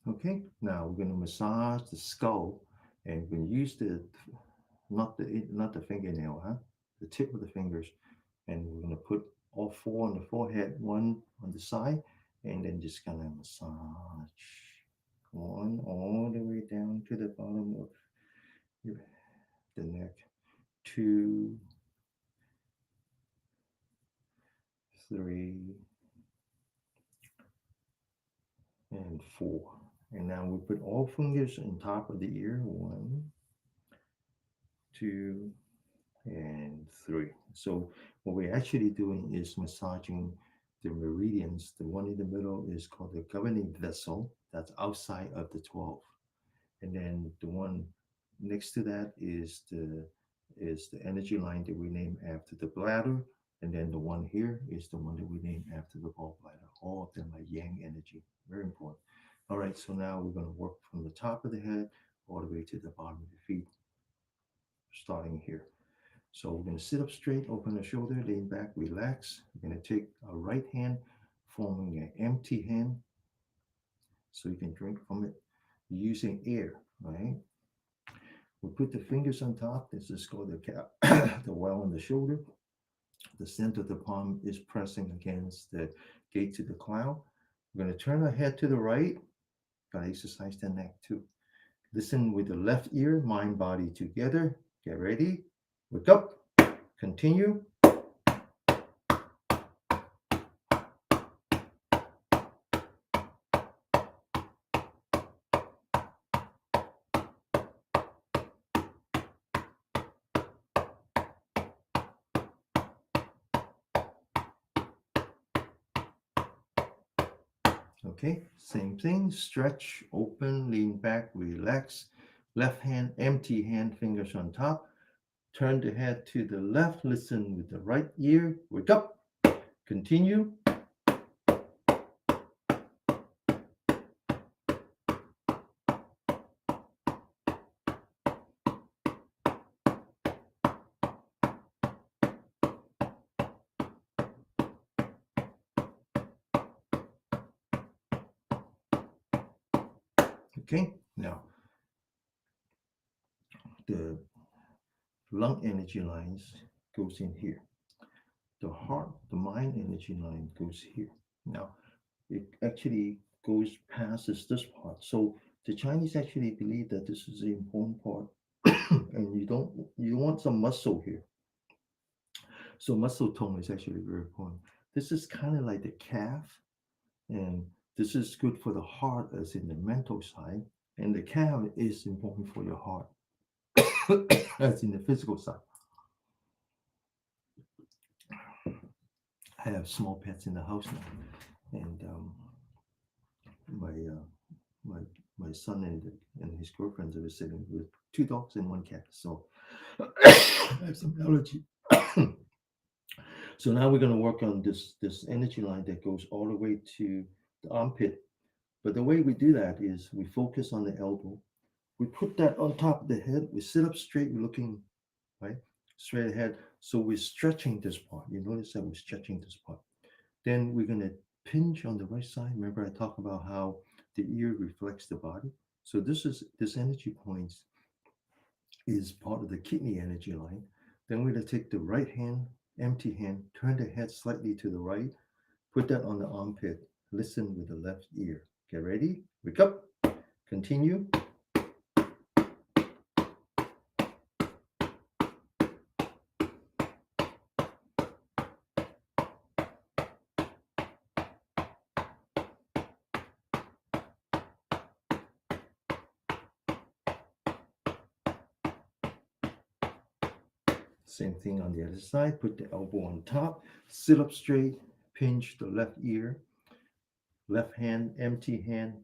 Okay, now we're going to massage the skull, and we're going to use the not the fingernail, huh? The tip of the fingers, and we're going to put all four on the forehead, one on the side, and then just kind of massage one all the way down to the bottom of your, the neck. Two, three, and four. And now we put all fingers on top of the ear. One, two, and three. So what we're actually doing is massaging the meridians. The one in the middle is called the governing vessel. That's outside of the 12. And then the one next to that is the energy line that we name after the bladder. And then the one here is the one that we name after the gallbladder. All of them are yang energy. Very important. All right, so now we're going to work from the top of the head all the way to the bottom of the feet, starting here. So we're going to sit up straight, open the shoulder, lean back, relax. We're going to take our right hand, forming an empty hand, so you can drink from it using air, right? We put the fingers on top. This is called the cap, the well on the shoulder. The center of the palm is pressing against the gate to the cloud. We're going to turn our head to the right. Got to exercise the neck too. Listen with the left ear, mind, body together. Get ready. Wake up. Continue. Okay, same thing. Stretch, open, lean back, relax. Left hand, empty hand, fingers on top. Turn the head to the left. Listen with the right ear. Wake up. Continue. Okay, now the lung energy lines goes in here. The heart, the mind energy line goes here. Now, it actually goes past this part. So the Chinese actually believe that this is the important part, and you want some muscle here. So muscle tone is actually very important. This is kind of like the calf, and this is good for the heart as in the mental side, and the calf is important for your heart as in the physical side. I have small pets in the house now, and my my my son and his girlfriends are sitting with two dogs and one cat. So I have some allergy. So now we're going to work on this energy line that goes all the way to the armpit. But the way we do that is we focus on the elbow. We put that on top of the head. We sit up straight, we're looking right straight ahead. So we're stretching this part. You notice that we're stretching this part. Then we're going to pinch on the right side. Remember, I talked about how the ear reflects the body. So this energy points is part of the kidney energy line. Then we're going to take the right hand, empty hand, turn the head slightly to the right, put that on the armpit, listen with the left ear. Get ready, wake up, continue. Same thing on the other side. Put the elbow on top, sit up straight, pinch the left ear, left hand, empty hand,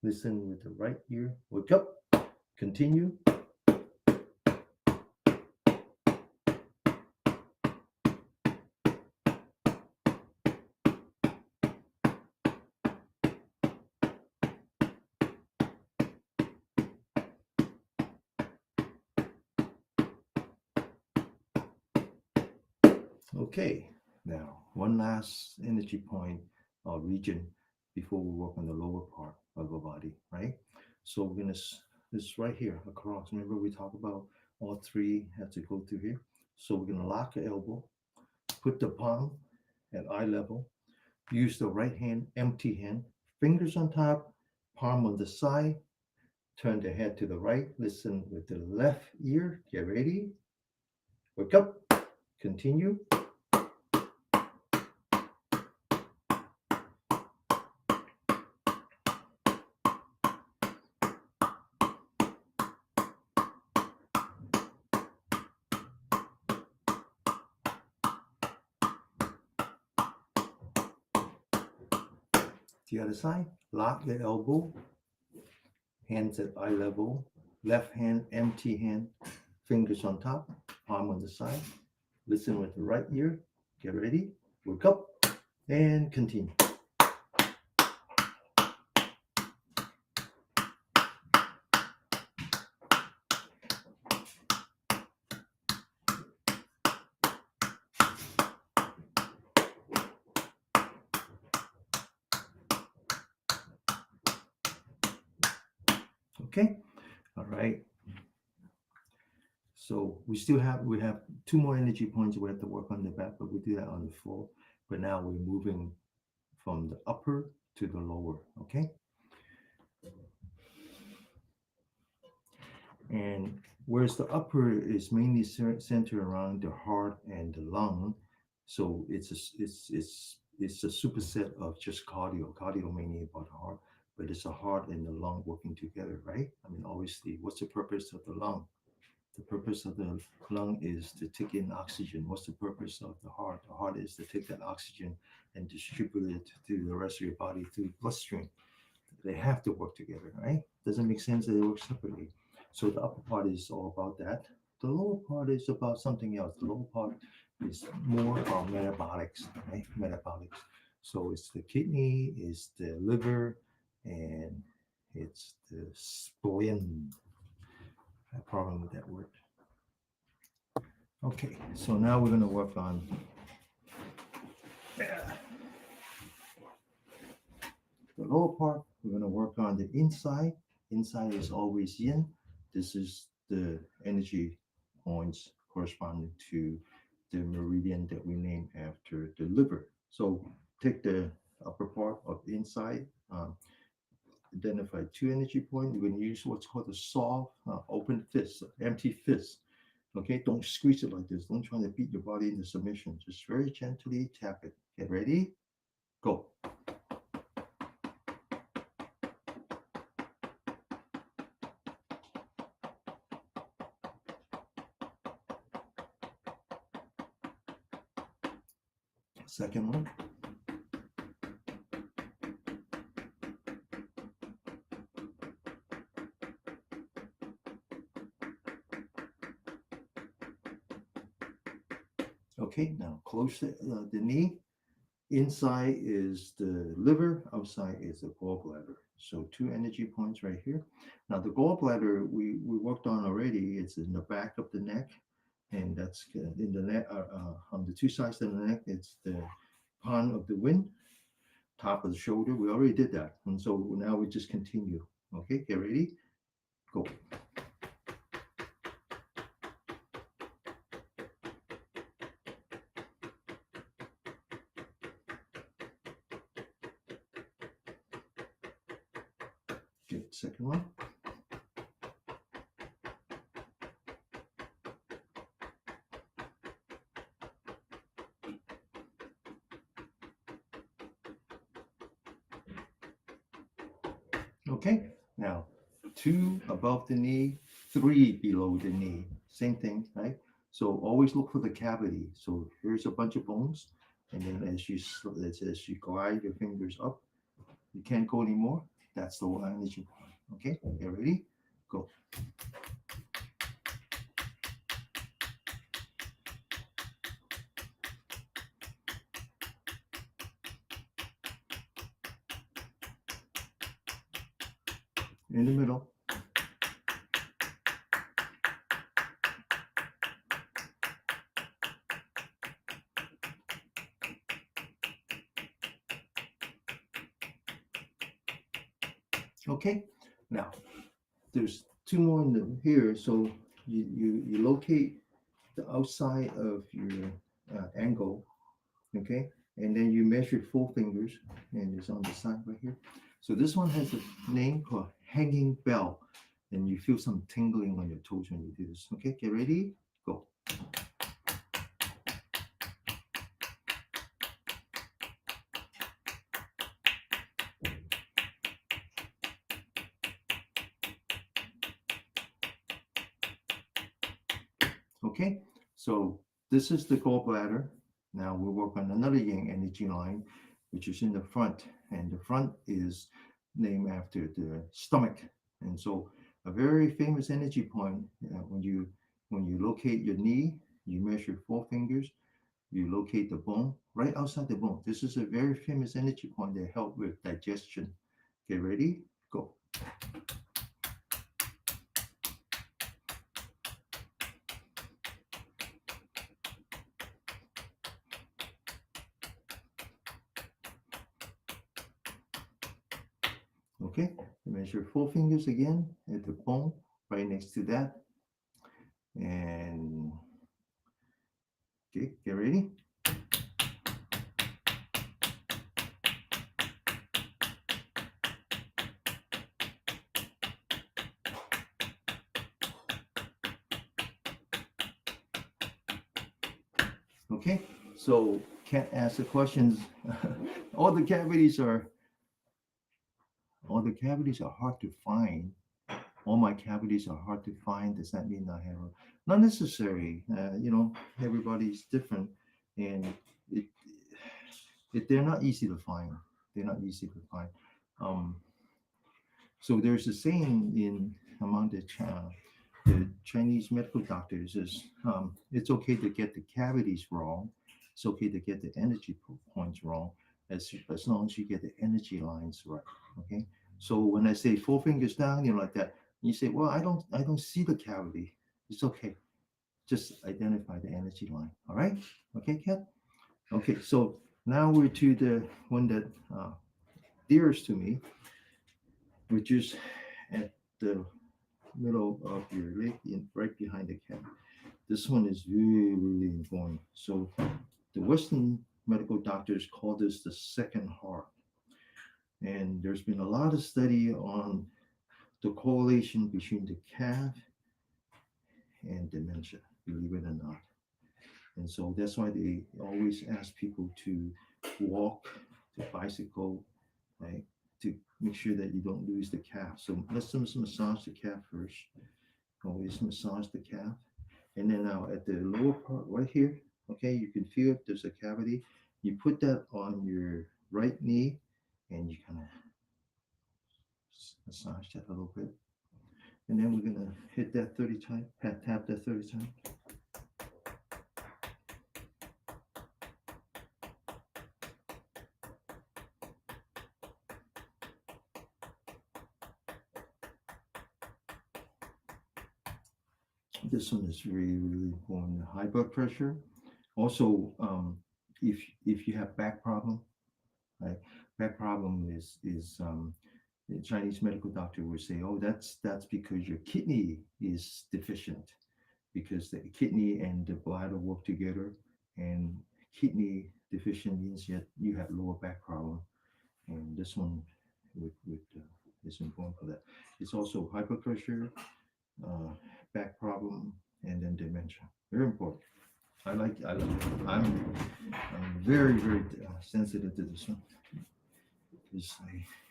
listen with the right ear. Wake up, continue. Okay, now one last energy point or region before we work on the lower part of our body, right? So we're gonna this right here across. Remember we talked about all three have to go through here. So we're gonna lock the elbow, put the palm at eye level, use the right hand, empty hand, fingers on top, palm on the side, turn the head to the right, listen with the left ear, get ready, wake up, continue. The other side, lock the elbow, hands at eye level, left hand, empty hand, fingers on top, palm on the side. Listen with the right ear. Get ready, wake up, and continue. Okay, all right. So we have two more energy points we have to work on the back, but we do that on the floor. But now we're moving from the upper to the lower. Okay. And whereas the upper is mainly centered around the heart and the lung, so it's a superset of just cardio. Cardio mainly about the heart, but it's the heart and the lung working together, right? I mean, obviously, what's the purpose of the lung? The purpose of the lung is to take in oxygen. What's the purpose of the heart? The heart is to take that oxygen and distribute it to the rest of your body through bloodstream. They have to work together, right? Doesn't make sense that they work separately. So the upper part is all about that. The lower part is about something else. The lower part is more about metabolics, right? Metabolics. So it's the kidney, it's the liver, and it's the spleen. I have a problem with that word. Okay, so now we're going to work on the lower part. We're going to work on the inside. Inside is always yin. This is the energy points corresponding to the meridian that we name after the liver. So take the upper part of the inside, identify two energy points. We're going to use what's called a soft, open fist, empty fist. Okay, don't squeeze it like this. Don't try to beat your body into submission. Just very gently tap it. Get ready? Go. Second one. Okay, now close the knee. Inside is the liver, outside is the gallbladder. So two energy points right here. Now the gallbladder we worked on already. It's in the back of the neck, and that's in the neck on the two sides of the neck. It's the palm of the wind, top of the shoulder. We already did that, and so now we just continue. Okay, get ready, go. Good. Second one. Okay, now two above the knee, three below the knee. Same thing, right? So always look for the cavity. So here's a bunch of bones, and then as you glide your fingers up, you can't go anymore. That's the one energy point. Okay, you ready? Go. In the middle. Okay, now there's two more in here. So you locate the outside of your angle, okay, and then you measure 4 fingers, and it's on the side right here. So this one has a name called hanging bell, and you feel some tingling on your toes when you do this. Okay, get ready, go. Okay, so this is the gallbladder. Now we'll work on another yang energy line, which is in the front, and the front is named after the stomach. And so a very famous energy point, when you locate your knee, you measure 4 fingers, you locate the bone right outside the bone. This is a very famous energy point that help with digestion. Get ready, go. Okay, measure 4 fingers again at the bone right next to that. And okay, get ready. Okay, so can't ask the questions. all the cavities are all the cavities are hard to find. All my cavities are hard to find. Does that mean I have not necessary? Everybody's different, and it, they're not easy to find. They're not easy to find. Um, so there's a saying in among the Chinese medical doctors is it's okay to get the cavities wrong. It's okay to get the energy points wrong as long as you get the energy lines right. Okay. So when I say 4 fingers down, like that, you say, well, I don't see the cavity. It's okay. Just identify the energy line. All right. Okay, Kat. Okay. So now we're to the one that dearest to me, which is at the middle of your leg, right behind the cap. This one is really, really important. So the Western medical doctors call this the second heart. And there's been a lot of study on the correlation between the calf and dementia, believe it or not. And so that's why they always ask people to walk, to bicycle, right? To make sure that you don't lose the calf. So let's massage the calf first. Always massage the calf. And then now at the lower part right here, okay, you can feel there's a cavity. You put that on your right knee and you kind of massage that a little bit. And then we're gonna hit that 30 times, tap that 30 times. This one is really, really important. High blood pressure. Also, if you have back problem, right? Back problem is the Chinese medical doctor would say, oh, that's because your kidney is deficient, because the kidney and the bladder work together, and kidney deficient means that you have lower back problem, and this one is important for that. It's also high blood pressure, uh, back problem, and then dementia. Very important. I'm very very sensitive to this one because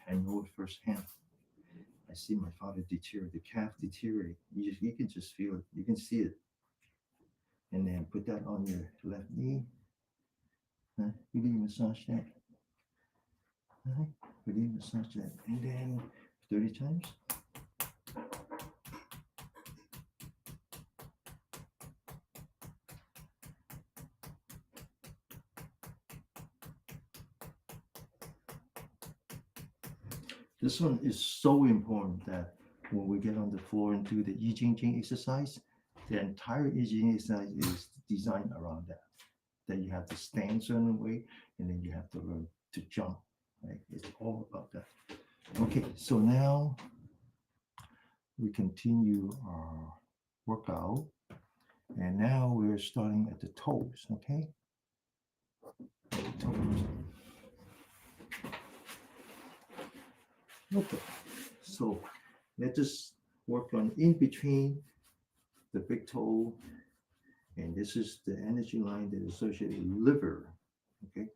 I know it firsthand. I see my father deteriorate, the calf deteriorate. You can just feel it. You can see it. And then put that on your left knee. Really massage that. Really massage that. And then 30 times. This one is so important that when we get on the floor and do the Jing exercise, the entire Jing exercise is designed around that. That you have to stand a certain way, and then you have to learn to jump. Right? It's all about that. Okay, so now we continue our workout, and now we're starting at the toes. Okay, at the toes. Okay, so let us work on in between the big toe, and this is the energy line that is associated with liver. Okay,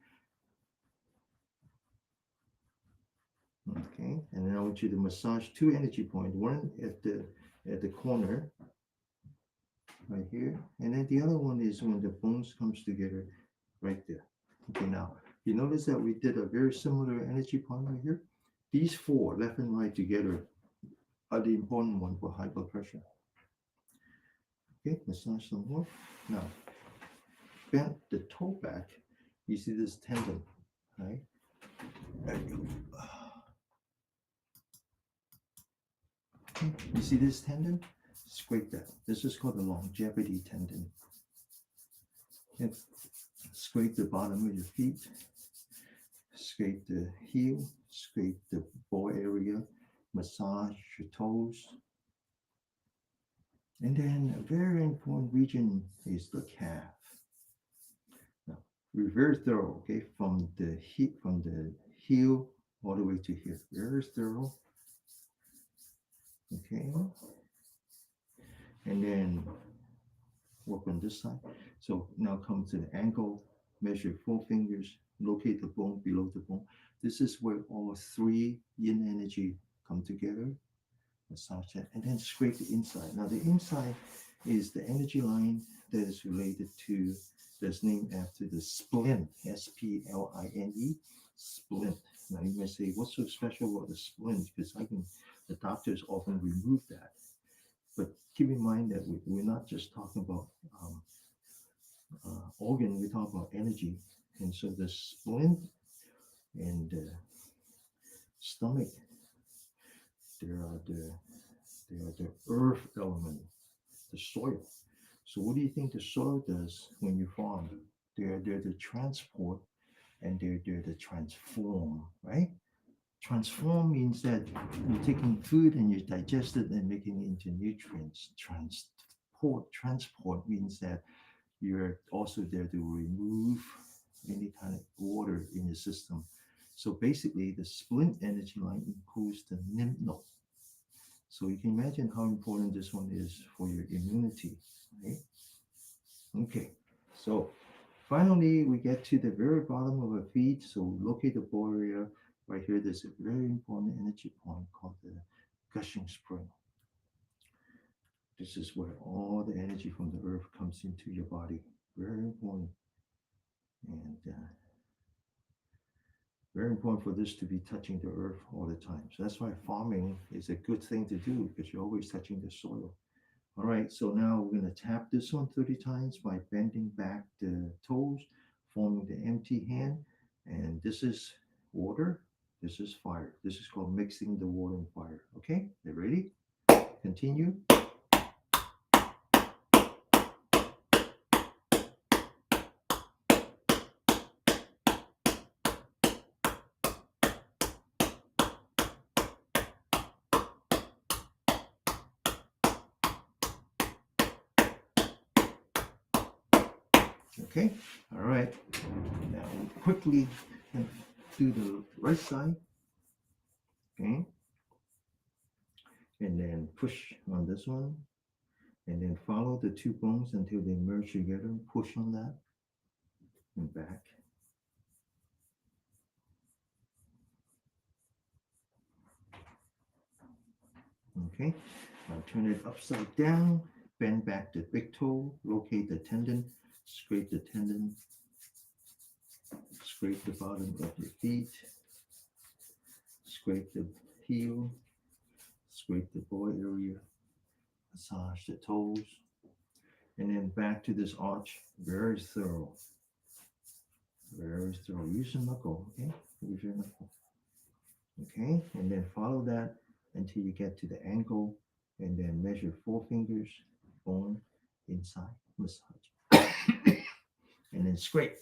okay, and then I want you to massage two energy points, one at the corner right here, and then the other one is when the bones comes together right there. Okay, now you notice that we did a very similar energy point right here. These four, left and right together, are the important one for high blood pressure. Okay, massage some more. Now, bend the toe back. You see this tendon, right? There you go. Okay, you see this tendon? Scrape that. This is called the longevity tendon. Okay. Scrape the bottom of your feet. Scrape the heel. Scrape the ball area. Massage your toes. And then a very important region is the calf. Now, we're very thorough, okay, from the heel all the way to here. Very thorough, okay. And then work on this side. So now come to the ankle, measure 4 fingers, locate the bone below the bone. This is where all three yin energy come together. Massage that, and then scrape the inside. Now the inside is the energy line that is related to, that's named after the splint, splint, splint. Now you may say, what's so special about the splint? Because the doctors often remove that. But keep in mind that we're not just talking about organ, we talk about energy. And so the splint and the stomach, they are the earth element, the soil. So what do you think the soil does when you farm? They're there to transport, and they're there to transform, right? Transform means that you're taking food and you digest it and making it into nutrients. Transport means that you're also there to remove any kind of water in your system. So basically, the splint energy line includes the lymph node. So you can imagine how important this one is for your immunity, right? Okay, so finally we get to the very bottom of our feet. So locate the ball area right here. There's a very important energy point called the gushing spring. This is where all the energy from the earth comes into your body. Very important, and very important for this to be touching the earth all the time. So that's why farming is a good thing to do, because you're always touching the soil. All right, so now we're going to tap this one 30 times by bending back the toes, forming the empty hand. And this is water, this is fire. This is called mixing the water and fire. Okay, you ready? Continue. Okay, all right. Now we'll quickly do the right side. Okay, and then push on this one, and then follow the two bones until they merge together. Push on that and back. Okay, now turn it upside down, bend back the big toe, locate the tendon, scrape the tendon, scrape the bottom of your feet, scrape the heel, scrape the ball area, massage the toes, and then back to this arch. Very thorough, very thorough. Use your knuckle, okay? Use your knuckle. Okay, and then follow that until you get to the ankle, and then measure 4 fingers, bone inside, massage, and then scrape.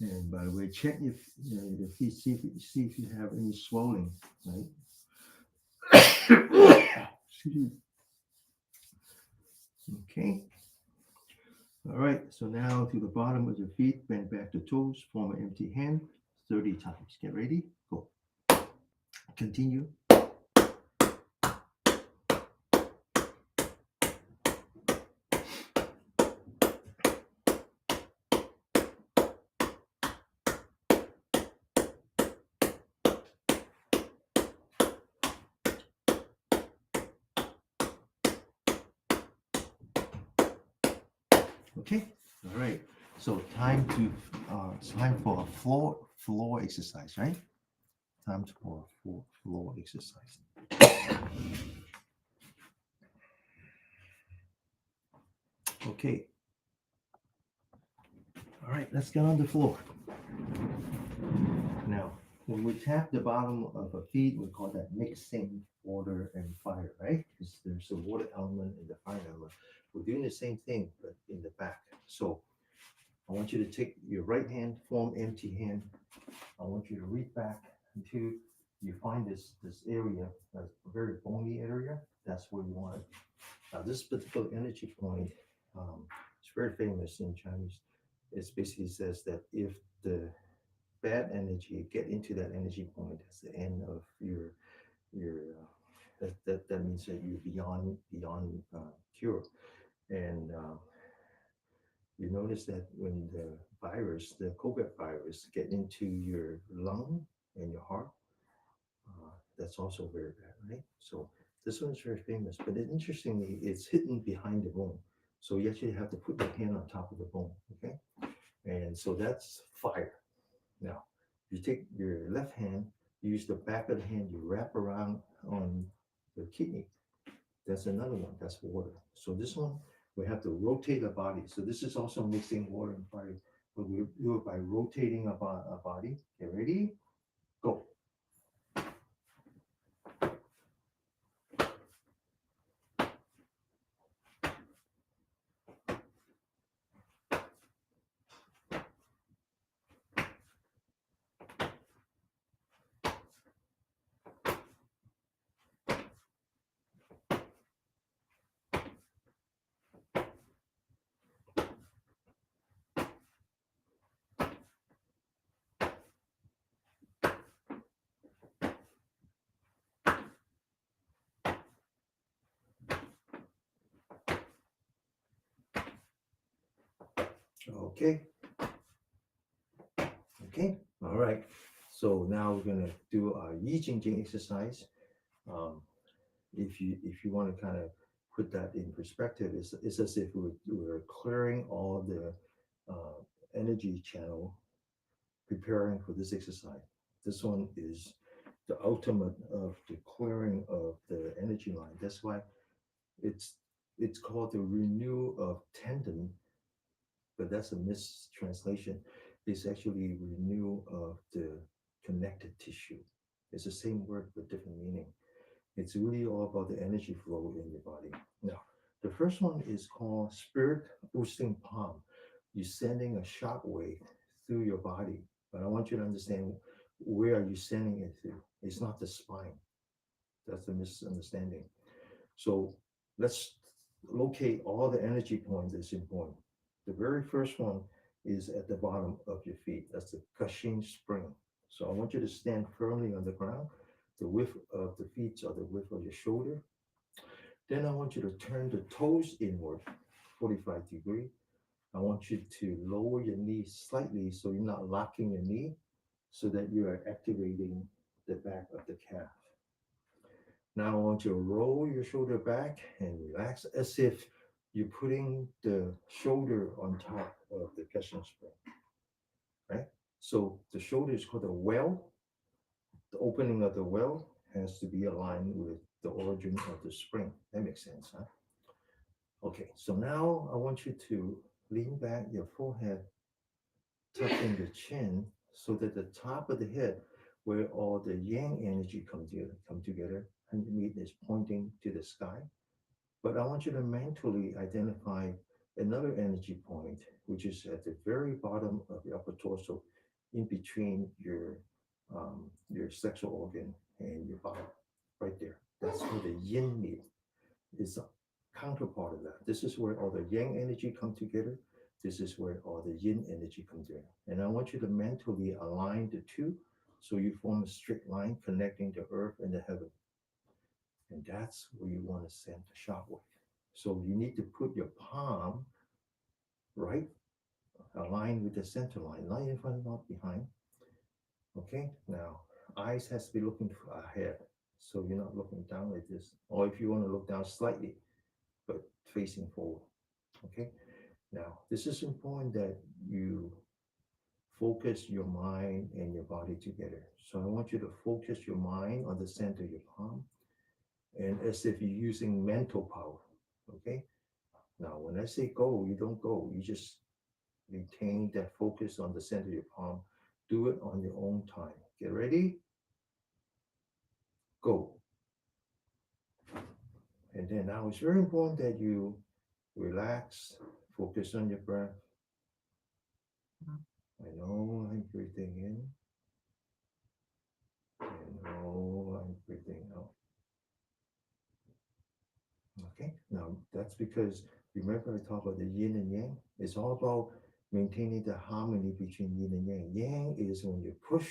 And by the way, check if the feet, see if you have any swelling, right? Excuse me. Okay. All right. So now to the bottom of your feet, bend back the toes, form an empty hand 30 times. Get ready. Go. Continue. Okay. All right. So it's time for a floor exercise, right? Time for a floor exercise. Okay. All right. Let's get on the floor. Now, when we tap the bottom of a feet, we call that mixing water and fire, right? Because there's a water element and the fire element. We're doing the same thing, but in the back. So I want you to take your right hand, form empty hand. I want you to reach back until you find this area, a very bony area. That's where you want it. Now, this particular energy point, it's very famous in Chinese. It basically says that if the bad energy get into that energy point, that's the end of your that means that you're beyond cure. And you notice that when the COVID virus, get into your lung and your heart, that's also very bad, right? So this one is very famous, but interestingly, it's hidden behind the bone. So you actually have to put your hand on top of the bone, okay? And so that's fire. Now, you take your left hand, use the back of the hand, you wrap around on the kidney. That's another one. That's water. So this one, we have to rotate the body. So this is also mixing water and fire. But we do it by rotating a body. Okay, ready? Go. Okay. Okay. All right. So now we're gonna do a Jing exercise. Um, if you want to kind of put that in perspective, it's as if we're clearing all the energy channel, preparing for this exercise. This one is the ultimate of the clearing of the energy line. That's why it's it's called the renew of tendon, but that's a mistranslation. It's actually renew of the connected tissue. It's the same word but different meaning. It's really all about the energy flow in your body. Now, the first one is called spirit boosting palm. You're sending a shock wave through your body, but I want you to understand where are you sending it through. It's not the spine. That's the misunderstanding. So let's locate all the energy points that's important. The very first one is at the bottom of your feet. That's the gushing spring. So I want you to stand firmly on the ground. The width of the feet or the width of your shoulder. Then I want you to turn the toes inward, 45 degree. I want you to lower your knee slightly so you're not locking your knee, so that you are activating the back of the calf. Now I want you to roll your shoulder back and relax as if you're putting the shoulder on top of the cushion spring, right? So the shoulder is called a well. The opening of the well has to be aligned with the origin of the spring. That makes sense, huh? Okay, so now I want you to lean back your forehead, tucking the chin so that the top of the head, where all the yang energy come together, underneath is pointing to the sky. But I want you to mentally identify another energy point, which is at the very bottom of the upper torso. in between your sexual organ and your body, right there. That's where the yin meet. Is a counterpart of that. This is where all the yang energy come together. This is where all the yin energy come together. And I want you to mentally align the two so you form a straight line connecting the earth and the heaven. And that's where you want to send the shockwave. So you need to put your palm right aligned with the center line, not in front, not behind. Okay, now eyes has to be looking ahead. So you're not looking down like this. Or if you want to look down slightly, but facing forward. Okay, now this is important that you focus your mind and your body together. So I want you to focus your mind on the center of your palm and as if you're using mental power. Okay, now when I say go, you don't go, you just maintain that focus on the center of your palm. Do it on your own time. Get ready, go. And then now it's very important that you relax, focus on your breath. I know I'm breathing in. And know I'm breathing out. Okay, now that's because remember I talked about the yin and yang. It's all about maintaining the harmony between yin and yang. Yang is when you push,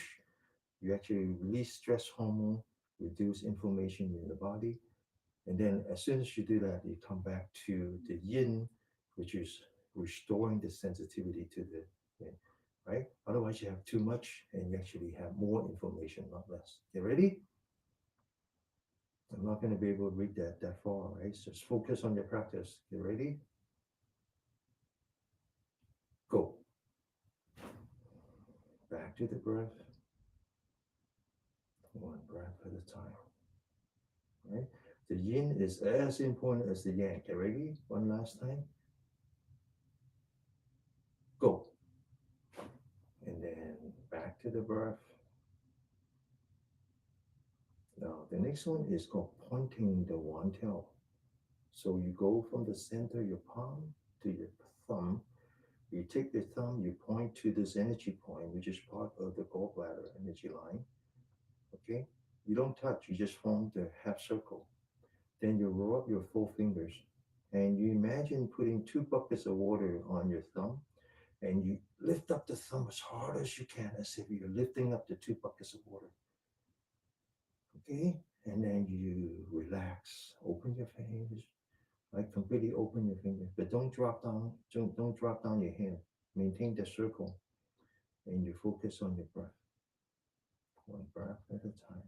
you actually release stress hormone, reduce inflammation in the body. And then as soon as you do that, you come back to the yin, which is restoring the sensitivity to the yin, right? Otherwise, you have too much and you actually have more inflammation, not less. You ready? I'm not going to be able to read that far, right? So just focus on your practice. You ready? Go. Back to the breath. One breath at a time. Right? The yin is as important as the yang. Okay, ready? One last time. Go. And then back to the breath. Now the next one is called pointing the one tail. So you go from the center of your palm to your thumb. You take the thumb, you point to this energy point, which is part of the gallbladder energy line. Okay? You don't touch, you just form the half circle. Then you roll up your 4 fingers and you imagine putting 2 buckets of water on your thumb and you lift up the thumb as hard as you can as if you're lifting up the 2 buckets of water. Okay? And then you relax, open your fingers, like completely open your fingers, but don't drop down, don't drop down your hand. Maintain the circle and you focus on your breath. One breath at a time.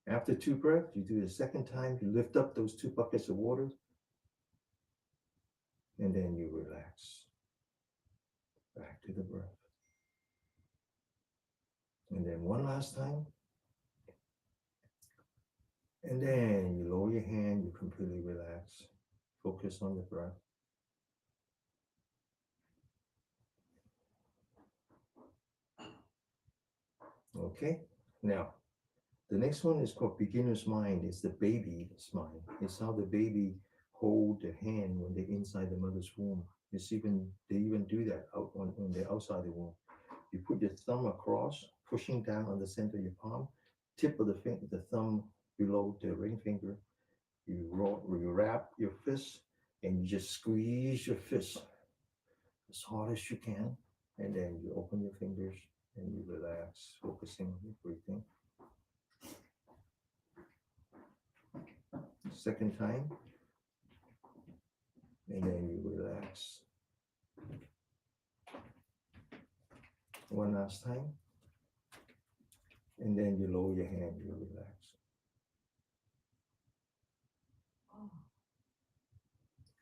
After 2 breaths, you do the second time, you lift up those 2 buckets of water, and then you relax. Back to the breath. And then one last time. And then you lower your hand, you completely relax. Focus on the breath. Okay, now the next one is called beginner's mind. It's the baby's mind. It's how the baby hold the hand when they're inside the mother's womb. They even do that out when they're outside the womb. You put your thumb across, pushing down on the center of your palm, tip of the thumb below the ring finger. You wrap your fist and you just squeeze your fist as hard as you can. And then you open your fingers and you relax, focusing on your breathing. Second time. And then you relax. One last time. And then you lower your hand, you relax.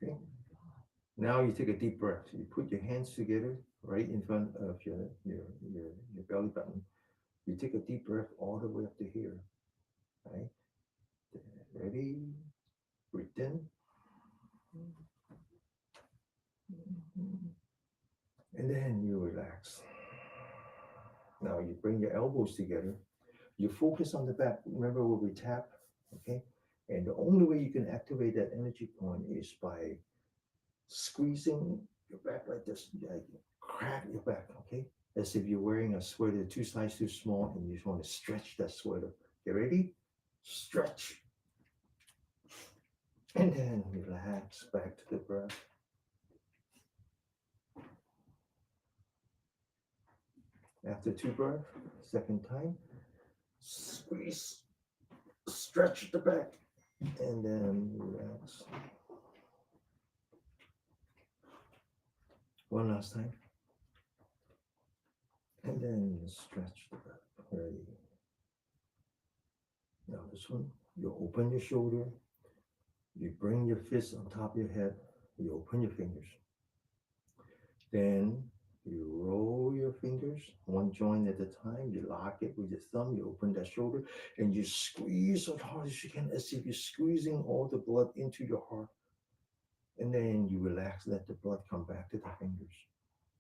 Okay. Now you take a deep breath. You put your hands together right in front of your belly button. You take a deep breath all the way up to here. Right? Ready? Breathe in. And then you relax. Now you bring your elbows together. You focus on the back. Remember where we tap? Okay? And the only way you can activate that energy point is by squeezing your back like this. Like crack your back, okay? as if you're wearing a sweater 2 sizes too small and you just want to stretch that sweater. Get ready? Stretch. And then relax back to the breath. After 2 breaths, second time, squeeze, stretch the back, and then relax. One last time. And then stretch the back. Ready. Now this one, you open your shoulder, you bring your fist on top of your head, you open your fingers. Then you roll your fingers, one joint at a time, you lock it with your thumb, you open that shoulder, and you squeeze as hard as you can, as if you're squeezing all the blood into your heart. And then you relax, let the blood come back to the fingers.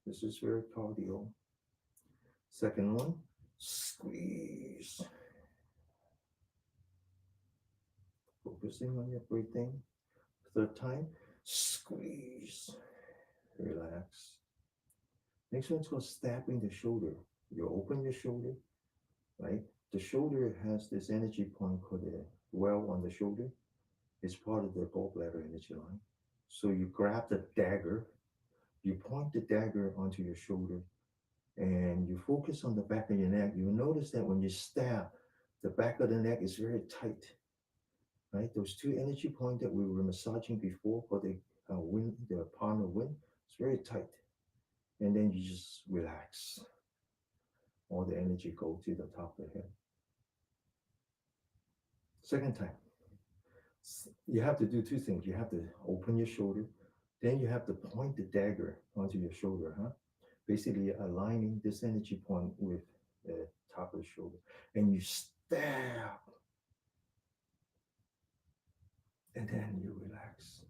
This is very cardio. Second one, squeeze. Focusing on your breathing. Third time, squeeze. Relax. Next one's called stabbing the shoulder. You open your shoulder, right? The shoulder has this energy point called the well on the shoulder. It's part of the gallbladder energy line. So you grab the dagger, you point the dagger onto your shoulder, and you focus on the back of your neck. You'll notice that when you stab, the back of the neck is very tight, right? Those 2 energy points that we were massaging before for the wind, the palm of wind, it's very tight. And then you just relax. All the energy goes to the top of the head. Second time, you have to do 2 things. You have to open your shoulder, then you have to point the dagger onto your shoulder, basically aligning this energy point with the top of the shoulder. And you stab, and then you relax.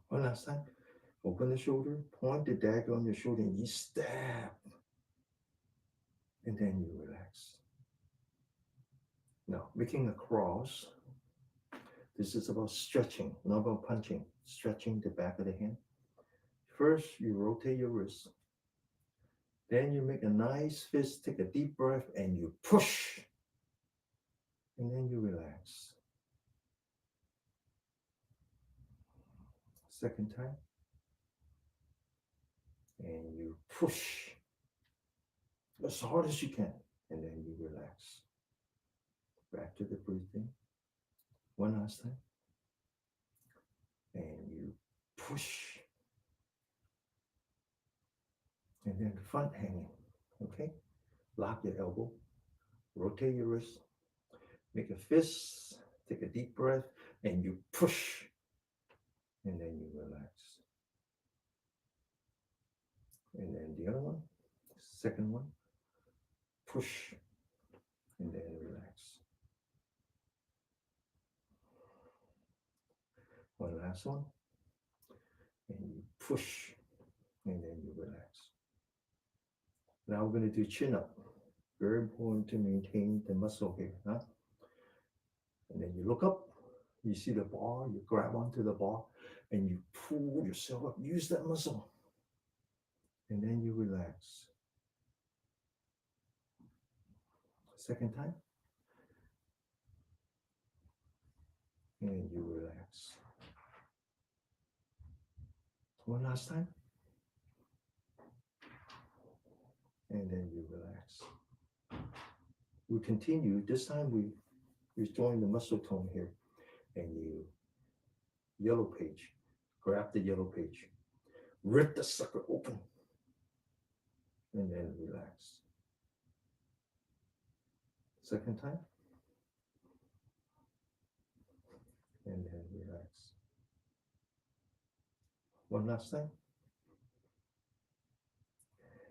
One last time, open the shoulder, point the dagger on your shoulder, and you stab, and then you relax. Now, making a cross, this is about stretching, not about punching, stretching the back of the hand. First, you rotate your wrist. Then you make a nice fist, take a deep breath, and you push. And then you relax. Second time. And you push as hard as you can. And then you relax. Back to the breathing. One last time. And you push. And then front hanging. Okay? Lock your elbow. Rotate your wrist. Make a fist. Take a deep breath. And you push. And then you relax. And then the other one. Second one. Push. And then relax. One last one. And you push. And then you relax. Now we're going to do chin up. Very important to maintain the muscle here. And then you look up, you see the bar, you grab onto the bar, and you pull yourself up. Use that muscle. And then you relax. Second time. And you relax. One last time. And then you relax. We continue. This time we join the muscle tone here. And you, yellow page, grab the yellow page. Rip the sucker open. And then relax. Second time. And then relax. One last time.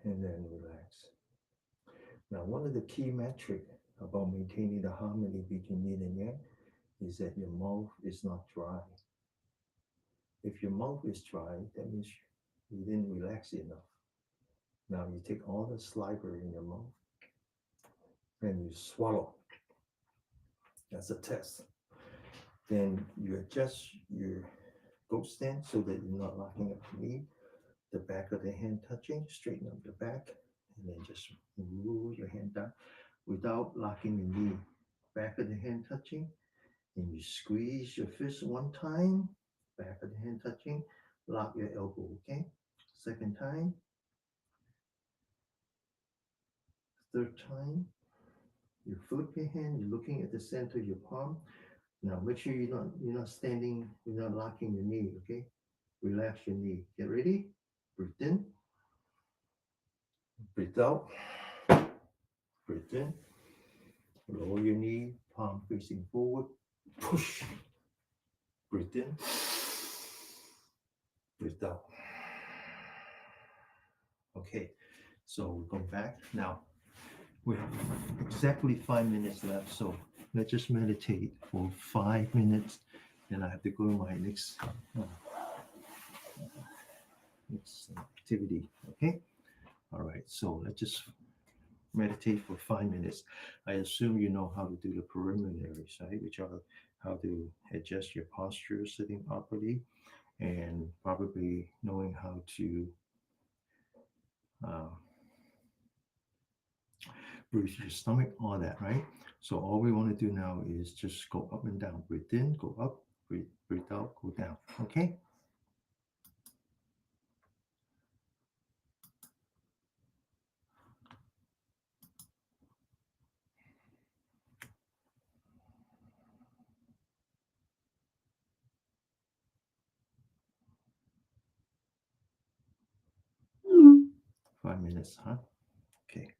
And then relax. Now, one of the key metrics about maintaining the harmony between yin and yang is that your mouth is not dry. If your mouth is dry, that means you didn't relax enough. Now you take all the saliva in your mouth and you swallow. That's a test. Then you adjust your goat stand so that you're not locking up the knee. The back of the hand touching, straighten up the back, and then just move your hand down without locking the knee. Back of the hand touching, and you squeeze your fist one time, back of the hand touching, lock your elbow, okay? Second time, third time, you flip your hand, you're looking at the center of your palm. Now make sure you're not standing, you're not locking your knee, okay? Relax your knee. Get ready? Breathe in, breathe out, breathe in, lower your knee, palm facing forward, push, breathe in, breathe out. Okay, so we'll go back. Now, we have exactly 5 minutes left, so let's just meditate for 5 minutes. Then I have to go to my next activity. Okay, all right. So let's just meditate for 5 minutes. I assume you know how to do the preliminaries, right? Which are how to adjust your posture, sitting properly, and probably knowing how to uh, breathe your stomach, all that, right? So all we want to do now is just go up and down. Breathe in, go up, breathe out, go down. Okay? 5 minutes, huh? Okay.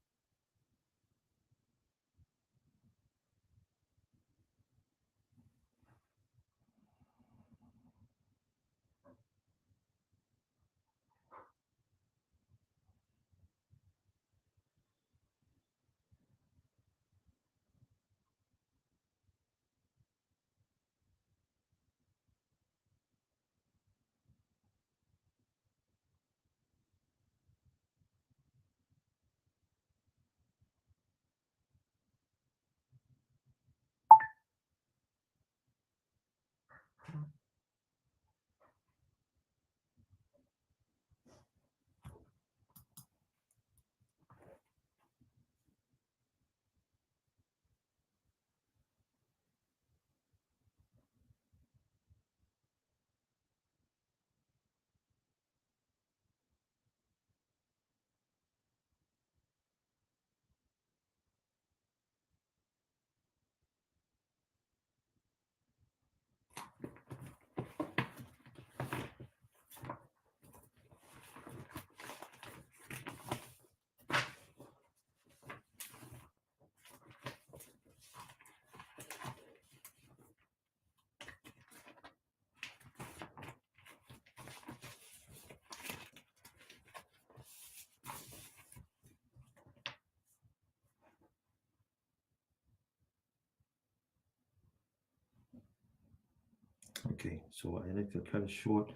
Okay, so I like to cut it short.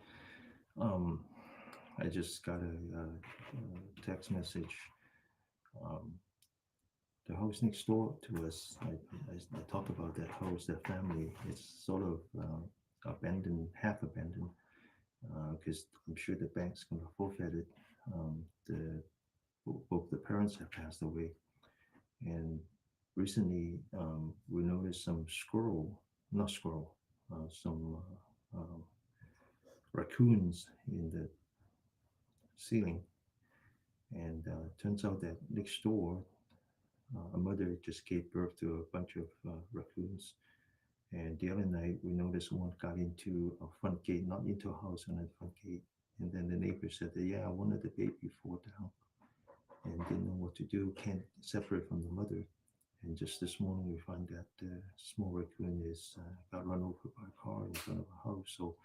Um, I just got a text message. Um, the house next door to us, I talk about that house, that family. It's sort of abandoned, half abandoned, because I'm sure the bank's going to forfeit it. The Both the parents have passed away, and recently we noticed some squirrel, not squirrel, some raccoons in the ceiling. And turns out that next door, a mother just gave birth to a bunch of raccoons. And the other night, we noticed one got into a front gate, not into a house, on a front gate. And then the neighbor said that, yeah, one of the baby fall down and didn't know what to do, can't separate from the mother. And just this morning, we find that the small raccoon is got run over by a car in front of a house. So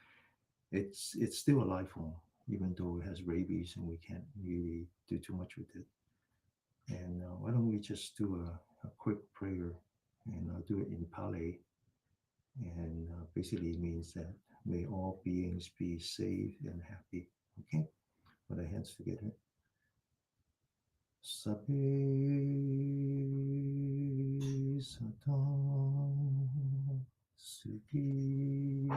it's still a life form, even though it has rabies and we can't really do too much with it. And why don't we just do a quick prayer, and I'll do it in Pali, and basically means that may all beings be safe and happy. Okay, put our hands together. Sabe Satan Suki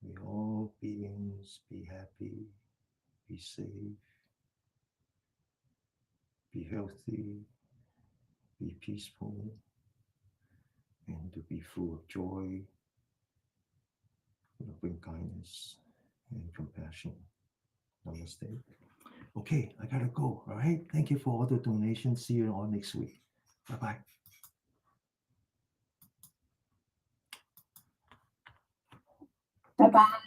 May all beings be happy, be safe, be healthy, be peaceful, and to be full of joy, loving kindness, and compassion. Namaste. Okay, I gotta go. All right. Thank you for all the donations. See you all next week. Bye-bye.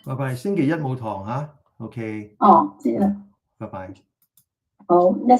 Bye-bye. 星期一冇堂吓。OK。知啦。拜拜。好，一陣。